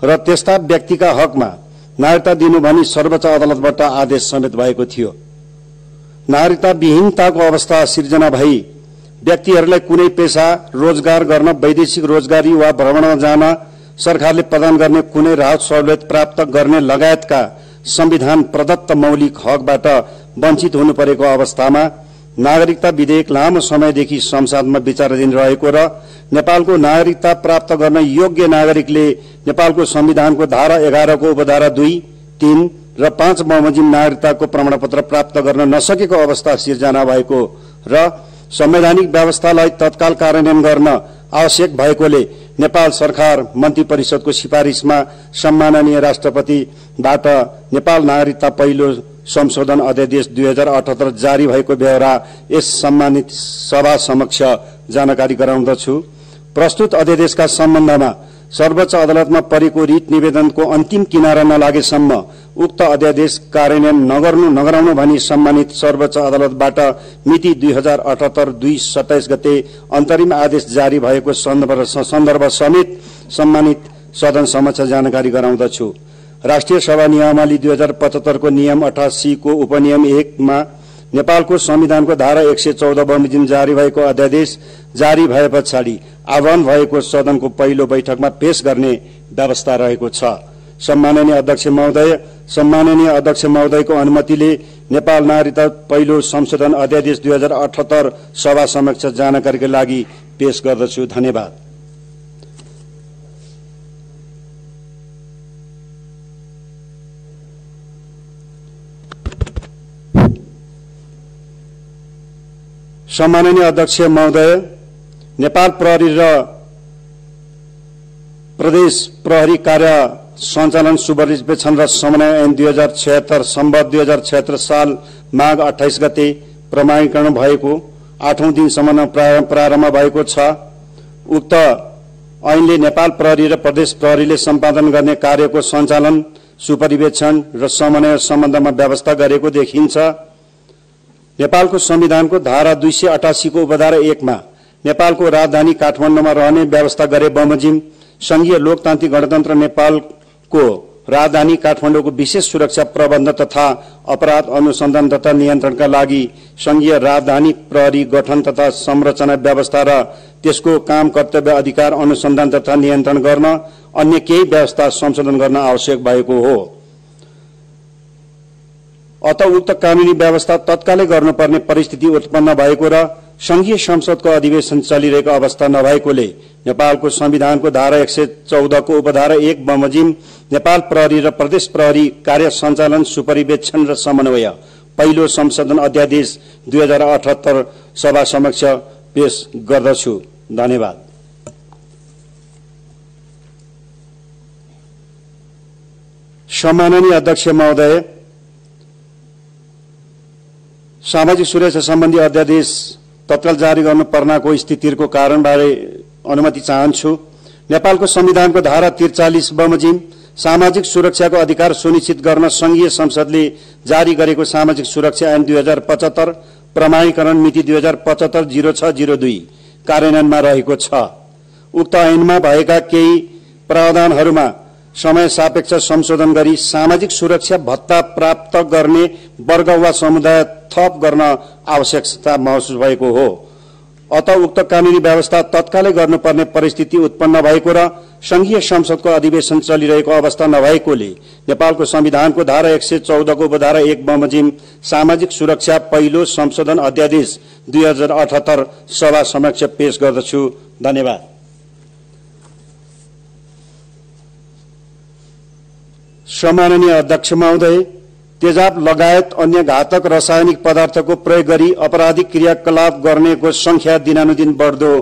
र त्यस्ता व्यक्तिका हकमा नागरिकता दिनु भनी सर्वोच्च अदालतबाट आदेश समेत भएको थियो। नागरिकता विहीनताको अवस्था सिर्जना भई व्यक्तिहरूलाई कुनै पेशा रोजगार गर्न, वैदेशिक रोजगारी वा भ्रमणमा जान सरकारले प्रदान गर्ने कुनै राहत सहुलियत प्राप्त गर्ने लगायतका संविधान प्रदत्त मौलिक हकबाट वञ्चित हुनु परेको अवस्थामा नागरिकता विधेयक लामो समयदेखि संसदमा विचाराधीन रहेको र नेपालको नागरिकता प्राप्त गर्न योग्य नागरिकले नेपालको संविधानको धारा 11 को उपधारा 2, 3 र 5 बमोजिम नागरिकताको प्रमाणपत्र प्राप्त गर्न नसकेको अवस्था सिर्जना भएको र संवैधानिक व्यवस्थालाई तत्काल कार्यान्वयन गर्न आवश्यक भएकोले नेपाल सरकार मन्त्री परिषदको सिफारिशमा सम्माननीय राष्ट्रपतिबाट नेपाल नागरिकता पहिलो संशोधन अध्यादेश 2078 जारी भएको बेहोरा यस सम्मानित सभा समक्ष जानकारी गराउँदछु। प्रस्तुत अध्यादेशका सम्बन्धमा सर्वोच्च अदालतमा परेको रिट निवेदनको अन्तिम किनारा नलागेसम्म उक्त अध्यादेश कार्यान्वयन नगराउनु भनी सम्मानित सर्वोच्च अदालतबाट मिति 2078/2/27 गते अन्तरिम आदेश जारी भएको सन्दर्भ समेत सम्मानित सदन समक्ष जानकारी गराउँदछु। राष्ट्रिय सभा नियमावली 2075 को नियम 88 को उपनियम 1 मा नेपालको संविधानको धारा 114 बमोजिम जारी भएको अध्यादेश जारी भए पछाडि आह्वान भएको सदनको पहिलो बैठकमा पेश गर्ने व्यवस्था रहेको छ। सम्माननीय अध्यक्ष महोदयको अनुमतिले नेपाल नागरिकता पहिलो संशोधन अध्यादेश 2078 सभा समक्ष जानकारीका लागि पेश गर्दछु। धन्यवाद। सम्माननीय अध्यक्ष महोदय, नेपाल प्रहरी र प्रदेश प्रहरी कार्य सञ्चालन सुपरिवेक्षण र समन्वय ऐन 2076 सम्वत 2076 साल माघ 28 गते प्रमाणीकरण भएको 8औं दिनसम्म प्रारम्भ भएको छ। उक्त ऐनले नेपाल प्रहरी र प्रदेश प्रहरीले सम्पादन गर्ने कार्यको सञ्चालन सुपरिवेक्षण र समन्वय सम्बन्धमा व्यवस्था गरेको देखिन्छ। नेपालको संविधानको धारा 288 को उपधारा 1 मा नेपालको राजधानी काठमाडौँमा रहने व्यवस्था गरे बमोजिम संघीय लोकतान्त्रिक गणतन्त्र नेपालको राजधानी काठमाडौँको विशेष सुरक्षा प्रबन्ध तथा अपराध अनुसन्धान तथा नियन्त्रणका लागि संघीय राजधानी प्रहरी गठन तथा संरचना व्यवस्था र त्यसको काम कर्तव्य अधिकार अनुसन्धान तथा नियन्त्रण गर्न अन्य केही व्यवस्था संशोधन गर्न आवश्यक भएको हो। अत उक्त कानूनी व्यवस्था तत्कालै गर्नुपर्ने परिस्थिति उत्पन्न भएको र संघीय संसदको अधिवेशन चलिरहेको अवस्था नभएकोले नेपालको संविधानको धारा 114 को उपधारा 1 बमोजिम नेपाल प्रहरी र प्रदेश प्रहरी कार्य सञ्चालन सुपरिवेक्षण र समन्वय पहिलो संशोधन अध्यादेश 2078 सभा समक्ष पेश गर्दछु। धन्यवाद। सम्माननीय अध्यक्ष महोदय, सामाजिक सुरक्षा सम्बन्धी अध्यादेश तत्काल जारी गर्नुपर्नको स्थितिको कारणबारे अनुमति चाहन्छु। नेपालको संविधानको धारा 43 बमोजिम सामाजिक सुरक्षाको अधिकार सुनिश्चित गर्न संघीय संसदले जारी गरेको सामाजिक सुरक्षा ऐन 2075 प्रमाणीकरण मिति 2075/06/02 कार्यान्वयनमा रहेको छ। उक्त ऐनमा भएका केही प्रावधानहरूमा समय सापेक्ष संशोधन गरी सामाजिक सुरक्षा भत्ता प्राप्त गर्ने वर्ग वा समुदाय थप गर्न आवश्यकता महसुस भएको हो। अत उक्त कानूनी व्यवस्था तत्कालै गर्नुपर्ने परिस्थिति उत्पन्न भएको र संघीय संसदको अधिवेशन चलिरहेको अवस्था नभएकोले नेपालको संविधानको धारा 114 को उपधारा 1 बमोजिम सामाजिक सुरक्षा पहिलो संशोधन अध्यादेश 2078 सभा समक्ष पेश गर्दछु। धन्यवाद। सम्माननीय अध्यक्ष महोदय, तेजाब लगायत अन्य घातक रासायनिक पदार्थको प्रयोग गरी आपराधिक क्रियाकलाप गर्नेको संख्या दिनानुदिन बढ्दो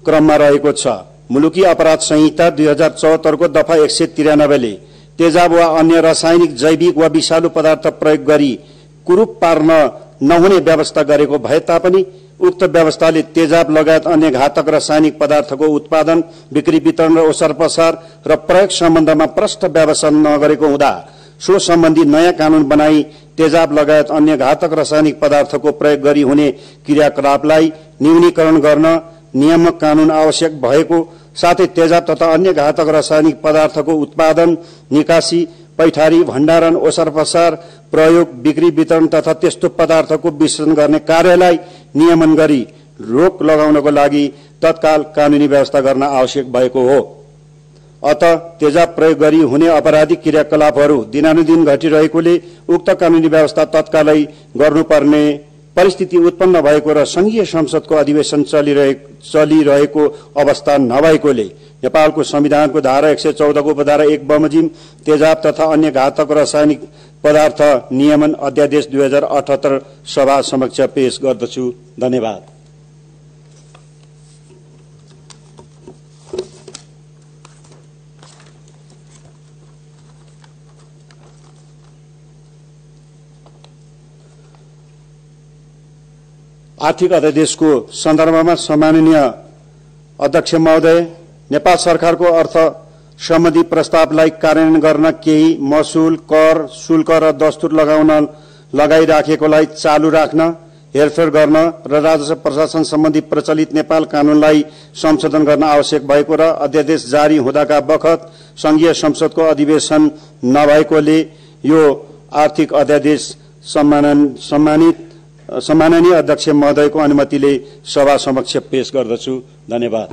क्रममा रहेको छ। मुलुकी अपराध संहिता 2074 को दफा 193 ले तेजाब वा अन्य रासायनिक जैविक वा विषालु पदार्थ प्रयोग गरी कुरूप पार्न नहुने व्यवस्था गरेको भए तापनि उक्त व्यवस्थाले तेजाब लगायत अन्य घातक रासायनिक पदार्थको उत्पादन, बिक्री, वितरण र ओसार पसार र प्रयोग सम्बन्धमा प्रष्ट व्यवस्था नगरेको हुँदा सो सम्बन्धी नयाँ कानून बनाई तेजाब लगायत अन्य घातक रासायनिक पदार्थको प्रयोग गरी हुने क्रियाकलापलाई न्यूनीकरण गर्न नियामक कानून आवश्यक भएको साथै तेजाब तथा अन्य घातक रासायनिक पदार्थको उत्पादन, निकासी, पैठारी, भण्डारण, ओसार पसार, प्रयोग, बिक्री, वितरण तथा त्यस्तो पदार्थको विश्लेषण गर्ने कार्यलाई नियमन गरी रोक लगाउनको लागि तत्काल कानूनी व्यवस्था गर्न आवश्यक भएको हो। अत तेजाब प्रयोग गरी हुने आपराधिक क्रियाकलापहरू दिनानुदिन घटिरहेकोले उक्त कानूनी व्यवस्था तत्कालै गर्नुपर्ने परिस्थिति उत्पन्न भएको र संघीय संसदको अधिवेशन चलिरहेको अवस्था नभएकोले नेपालको संविधानको धारा 114 को उपधारा 1 बमोजिम तेजाब तथा अन्य घातक रासायनिक पदार्थ नियमन अध्यादेश 2078 सभा समक्ष पेश गर्दछु। धन्यवाद। आर्थिक अध्यादेशको सन्दर्भमा सम्माननीय अध्यक्ष महोदय, नेपाल सरकारको अर्थ सम्बन्धी प्रस्तावलाई कार्यान्वयन गर्न केही महसुल, कर, शुल्क र दस्तुर लगाइराखेकोलाई चालू राख्न, हेरफेर गर्न र राजस्व प्रशासन सम्बन्धी प्रचलित नेपाल कानूनलाई संशोधन गर्न आवश्यक भएको र अध्यादेश जारी हुँदाका बखत संघीय संसदको अधिवेशन नभएकोले यो आर्थिक अध्यादेश सम्माननीय अध्यक्ष महोदयको अनुमतिले सभा समक्ष पेश गर्दछु। धन्यवाद।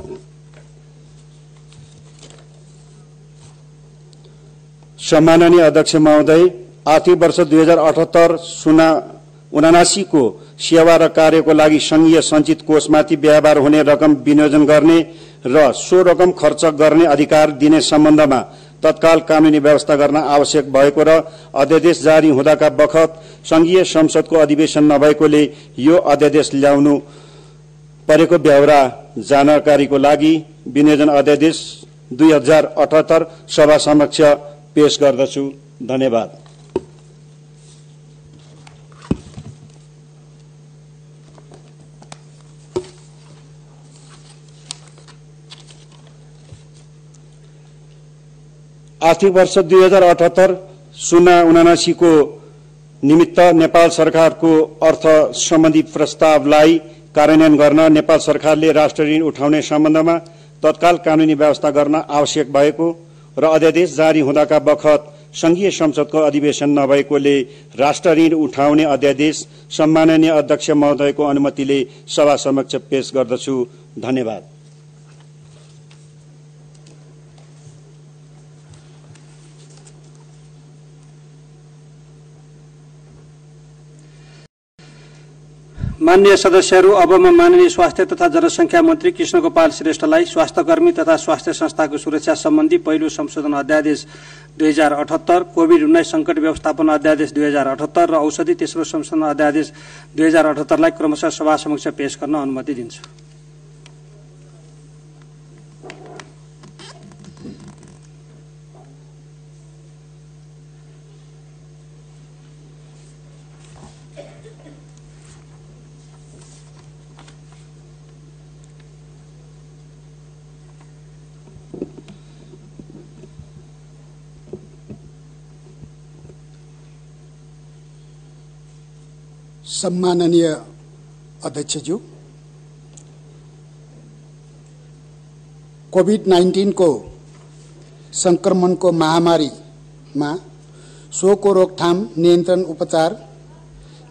सम्माननीय अध्यक्ष महोदय, आर्थिक वर्ष 2078-79 को सेवा र कार्यको लागि संघीय सञ्चित कोषमाथि व्यवहार हुने रकम विनियोजन गर्ने र सो रकम खर्च गर्ने अधिकार दिने सम्बन्धमा तत्काल कानूनी व्यवस्था गर्न आवश्यक भएको र अध्यादेश जारी हुँदाका बखत संघीय संसदको अधिवेशन नभएकोले यो अध्यादेश ल्याउनु परेको बेहोरा जानकारीको लागि विनियोजन अध्यादेश 2078 सभा समक्ष पेश गर्दछु। धन्यवाद। आर्थिक वर्ष 2078-79 को निमित्त नेपाल सरकारको अर्थ सम्बन्धी प्रस्तावलाई कार्यान्वयन गर्न नेपाल सरकारले राष्ट्र ऋण उठाउने सम्बन्धमा तत्काल कानूनी व्यवस्था गर्न आवश्यक भएको र अध्यादेश जारी हुँदाका बखत संघीय संसदको अधिवेशन नभएकोले राष्ट्र ऋण उठाउने अध्यादेश सम्माननीय अध्यक्ष महोदयको अनुमतिले सभा समक्ष पेश गर्दछु। धन्यवाद। माननीय सदस्यहरू, अब म माननीय स्वास्थ्य तथा जनसंख्या मन्त्री कृष्णगोपाल श्रेष्ठलाई स्वास्थ्यकर्मी तथा स्वास्थ्य संस्थाको सुरक्षा सम्बन्धी पहिलो संशोधन अध्यादेश 2078, कोभिड-19 संकट व्यवस्थापन अध्यादेश 2078 र औषधि तेस्रो संशोधन अध्यादेश 2078 लाई क्रमशः सभा समक्ष पेश गर्न अनुमति दिन्छु। सम्माननीय अध्यक्षज्यू, कोभिड-19 को संक्रमणको महामारीमा सोको रोकथाम, नियन्त्रण, उपचार,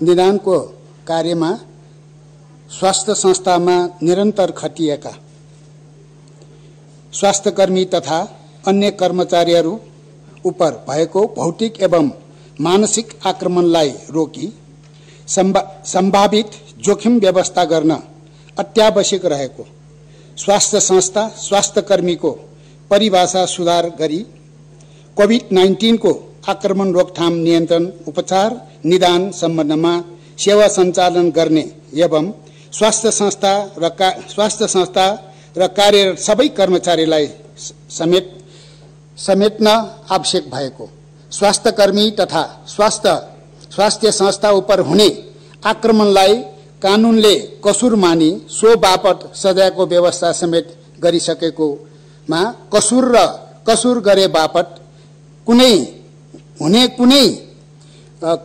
निदानको कार्यमा स्वास्थ्य संस्थामा निरन्तर खटिएका स्वास्थ्यकर्मी तथा अन्य कर्मचारीहरू उप भएको भौतिक एवं मानसिक आक्रमणलाई रोकी संभावित जोखिम व्यवस्था गर्न अत्यावश्यक रहेको स्वास्थ्य संस्था स्वास्थ्यकर्मीको परिभाषा सुधार गरी कोभिड-19 को आक्रमण रोकथाम, नियन्त्रण, उपचार, निदान सम्बन्धमा सेवा सञ्चालन गर्ने एवं स्वास्थ्य संस्था र कार्यरत सबै कर्मचारीलाई समेट्न आवश्यक भएको स्वास्थ्यकर्मी तथा स्वास्थ्य संस्था उप हुने आक्रमणलाई कानूनले कसुर मानी सो बापत सजायको व्यवस्था समेत गरिसकेकोमा कसुर गरे बापत कुनै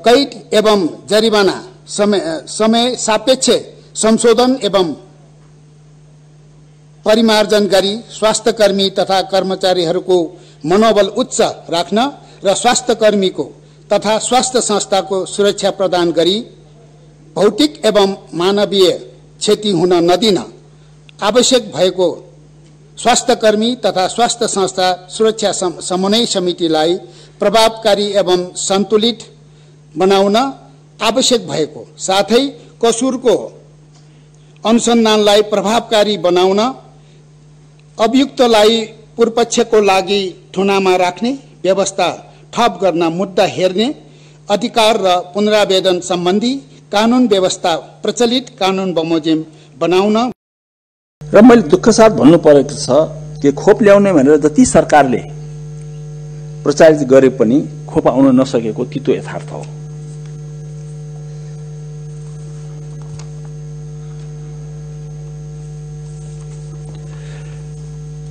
कैद एवं जरिवाना समय सापेक्ष संशोधन एवं परिमार्जन गरी स्वास्थ्यकर्मी तथा कर्मचारीहरूको मनोबल उच्च राख्न र स्वास्थ्यकर्मीको तथा स्वास्थ्य संस्थाको सुरक्षा प्रदान गरी भौतिक एवं मानवीय क्षति हुन नदिन आवश्यक भएको स्वास्थ्यकर्मी तथा स्वास्थ्य संस्था सुरक्षा समन्वय समितिलाई प्रभावकारी एवं सन्तुलित बनाउन आवश्यक भएको साथै कसुरको अनुसन्धानलाई प्रभावकारी बनाउन अभियुक्तलाई पूर्वपक्षको लागि थुनामा राख्ने व्यवस्था थप गर्न मुद्दा हेर्ने अधिकार र पुनरावेदन सम्बन्धी कानून व्यवस्था प्रचलित कानून बमोजिम बनाउन र मैले दुःख साथ भन्नु परेको छ कि खोप ल्याउने भनेर जति सरकारले प्रचारित गरे पनि खोप आउन नसकेको तितो यथार्थ हो।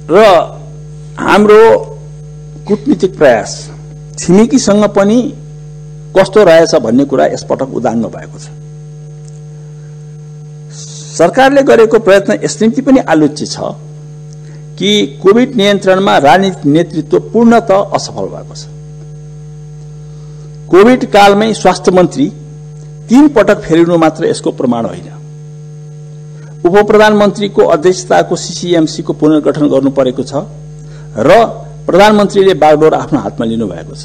र हाम्रो कूटनीतिक प्रयास छिमेकीसँग पनि कस्तो रहेछ भन्ने कुरा यसपटक उदाङ्ग भएको छ। सरकारले गरेको प्रयत्न यस निम्ति पनि आलोच्य छ कि कोभिड नियन्त्रणमा राजनीतिक नेतृत्व पूर्णतः असफल भएको छ। कोभिड कालमै स्वास्थ्य मन्त्री 3 पटक फेरिनु मात्र यसको प्रमाण होइन। उप प्रधानमन्त्रीको अध्यक्षताको सीसीएमसी को पुनर्गठन गर्नु परेको छ र प्रधानमन्त्रीले बागडोरा आफ्नो हातमा लिनु भएको छ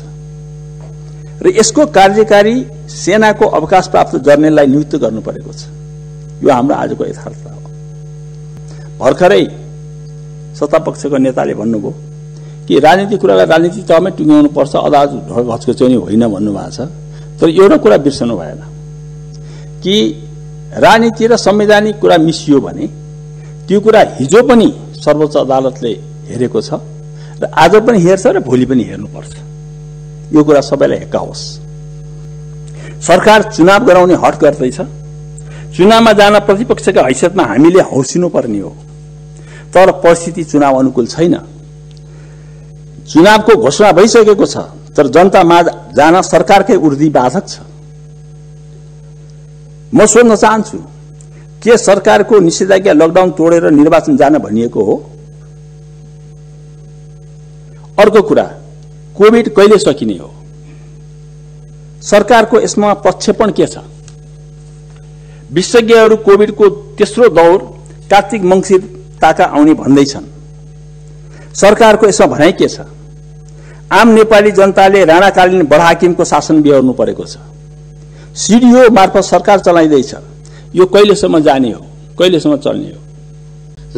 र यसको कार्यकारी सेनाको अवकाश प्राप्त जर्नेललाई नियुक्त गर्नु परेको छ। यो हाम्रो आजको यथार्थता हो। भर्खरै सत्तापक्षको नेताले भन्नुभयो कि राजनीतिक कुरालाई राजनीतिक तहमै टुङ्ग्याउनु पर्छ, अदालत घचघच्याउने होइन भन्नुभएको छ। तर एउटा कुरा बिर्सनु भएन कि राजनीति र संवैधानिक कुरा मिसियो भने त्यो कुरा हिजो पनि सर्वोच्च अदालतले हेरेको छ र आज पनि हेर्छ र भोलि पनि हेर्नुपर्छ। यो कुरा सबैलाई हेक्का होस्। सरकार चुनाव गराउने हट गर्दैछ। चुनावमा जान प्रतिपक्षका हैसियतमा हामीले हौसिनु पर्ने हो, तर परिस्थिति चुनाव अनुकूल छैन। चुनावको घोषणा भइसकेको छ, तर जनतामा जान सरकारकै उर्दी बाधक छ। म सोध्न चाहन्छु, के सरकारको निषेधाज्ञा लकडाउन तोडेर निर्वाचन जान भनिएको हो? अर्को कुरा, कोभिड कहिले सकिने हो? सरकारको यसमा प्रक्षेपण के छ? विशेषज्ञहरू कोभिडको तेस्रो दौर कार्तिक मंसिर ताका आउने भन्दैछन्। सरकारको यसमा भनाइ के छ? आम नेपाली जनताले राणाकालीन बडाहाकिमको शासन बिहोर्नु परेको छ। सीडीओ मार्फत सरकार चलाइदैछ। यो कहिलेसम्म जाने हो, कहिलेसम्म चल्ने हो?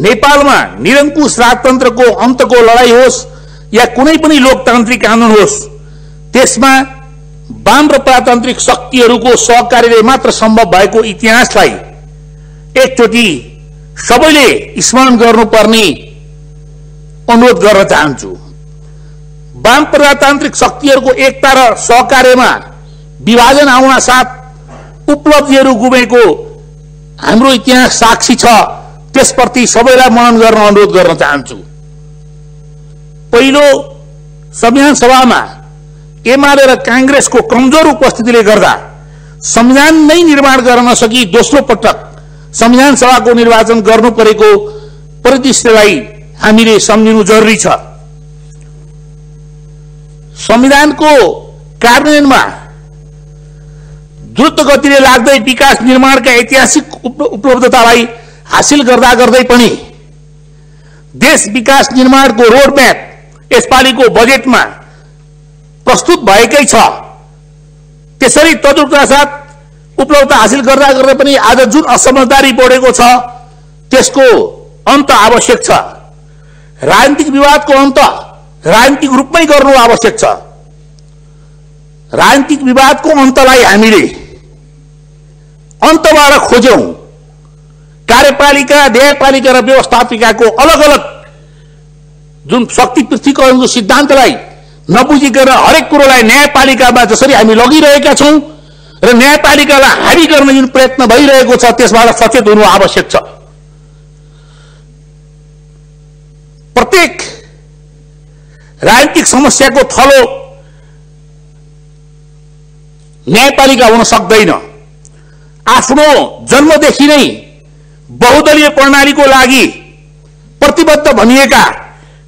नेपालमा निरङ्कुश राजतन्त्रको अन्तको लडाई होस् या कुनै पनि लोकतान्त्रिक कानून होस्, त्यसमा वाम र प्रजातान्त्रिक शक्तिहरूको सहकार्यले मात्र सम्भव भएको इतिहासलाई एकचोटि सबैले स्मरण गर्नुपर्ने अनुरोध गर्न चाहन्छु। वाम प्रजातान्त्रिक शक्तिहरूको एकता र सहकार्यमा विभाजन आउन साथ उपलब्धिहरू गुमेको हाम्रो इतिहास साक्षी छ। त्यसप्रति सबैलाई मनन गर्न अनुरोध गर्न चाहन्छु। पहिलो संविधान सभामा एमाले र कांग्रेसको कमजोर उपस्थितिले गर्दा संविधान नै निर्माण गर्न नसकी दोस्रो पटक संविधान सभाको निर्वाचन गर्नु परेको परिदृश्यलाई हामीले सम्झिनु जरुरी छ। संविधानको कार्यान्वयनमा द्रुत गतिले लाग्दै विकास निर्माणका ऐतिहासिक उपलब्धतालाई हासिल गर्दा गर्दै पनि देश विकास निर्माणको रोडम्याप यसपालिको बजेटमा प्रस्तुत भएकै छ। त्यसरी तद्रुपका साथ उपलब्धता हासिल गर्दा गर्दै पनि आज जुन असमझदारी बढेको छ त्यसको अन्त आवश्यक छ। राजनीतिक विवादको अन्त राजनीतिक रूपमै गर्नु आवश्यक छ। राजनीतिक विवादको अन्तलाई हामीले अन्तबाट खोज्यौं। कार्यपालिका, न्यायपालिका र व्यवस्थापिकाको अलग अलग जुन शक्ति पृथ्वीकरणको सिद्धान्तलाई नबुझिकन हरेक कुरोलाई न्यायपालिकामा जसरी हामी लगिरहेका छौं र न्यायपालिकालाई हावी गर्न जुन प्रयत्न भइरहेको छ त्यसबाट सचेत हुनु आवश्यक छ। प्रत्येक राजनीतिक समस्याको थलो न्यायपालिका हुन सक्दैन। आफ्नो जन्मदेखि नै बहुदलीय प्रणालीको लागि प्रतिबद्ध भनिएका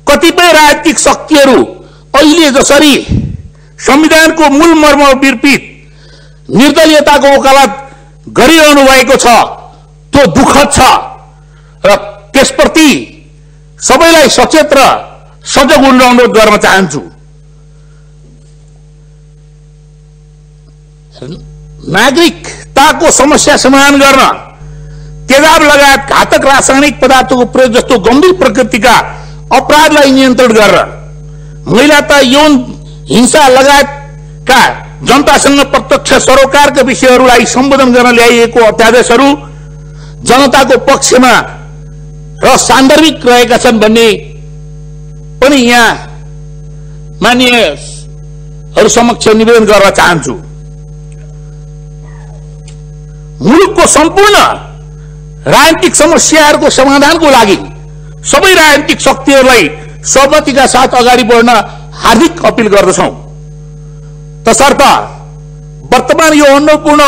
कतिपय राजनीतिक शक्तिहरू अहिले जसरी संविधानको मूल मर्म विपरीत निर्दलीयताको वकालत गरिरहनु भएको छ त्यो दुःखद छ र त्यसप्रति सबैलाई सचेत र सजग हुन अनुरोध गर्न चाहन्छु। नागरिकताको समस्या समाधान गर्न तेजाब लगायत घातक रासायनिक पदार्थको प्रयोग जस्तो गम्भीर प्रकृतिका अपराधलाई नियन्त्रण गरेर महिला यौन हिंसा लगायतका जनतासँग प्रत्यक्ष सरोकारका विषयहरूलाई सम्बोधन गर्न ल्याइएको अध्यादेशहरू जनताको पक्षमा र सान्दर्भिक रहेका छन् भन्ने पनि यहाँ माननीयहरू समक्ष निवेदन गर्न चाहन्छु। मुलुकको सम्पूर्ण राजनीतिक समस्याहरूको समाधानको लागि सबै राजनीतिक शक्तिहरूलाई सहमतिका साथ अगाडि बढ्न हार्दिक अपील गर्दछौं। तसर्थ वर्तमान यो अन्नपूर्ण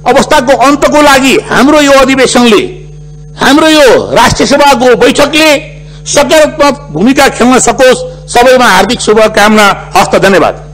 अवस्थाको अन्तको लागि हाम्रो यो अधिवेशनले, हाम्रो यो राष्ट्रिय सभाको बैठकले सकारात्मक भूमिका खेल्न सकोस्। सबैमा हार्दिक शुभकामना। हस्त। धन्यवाद।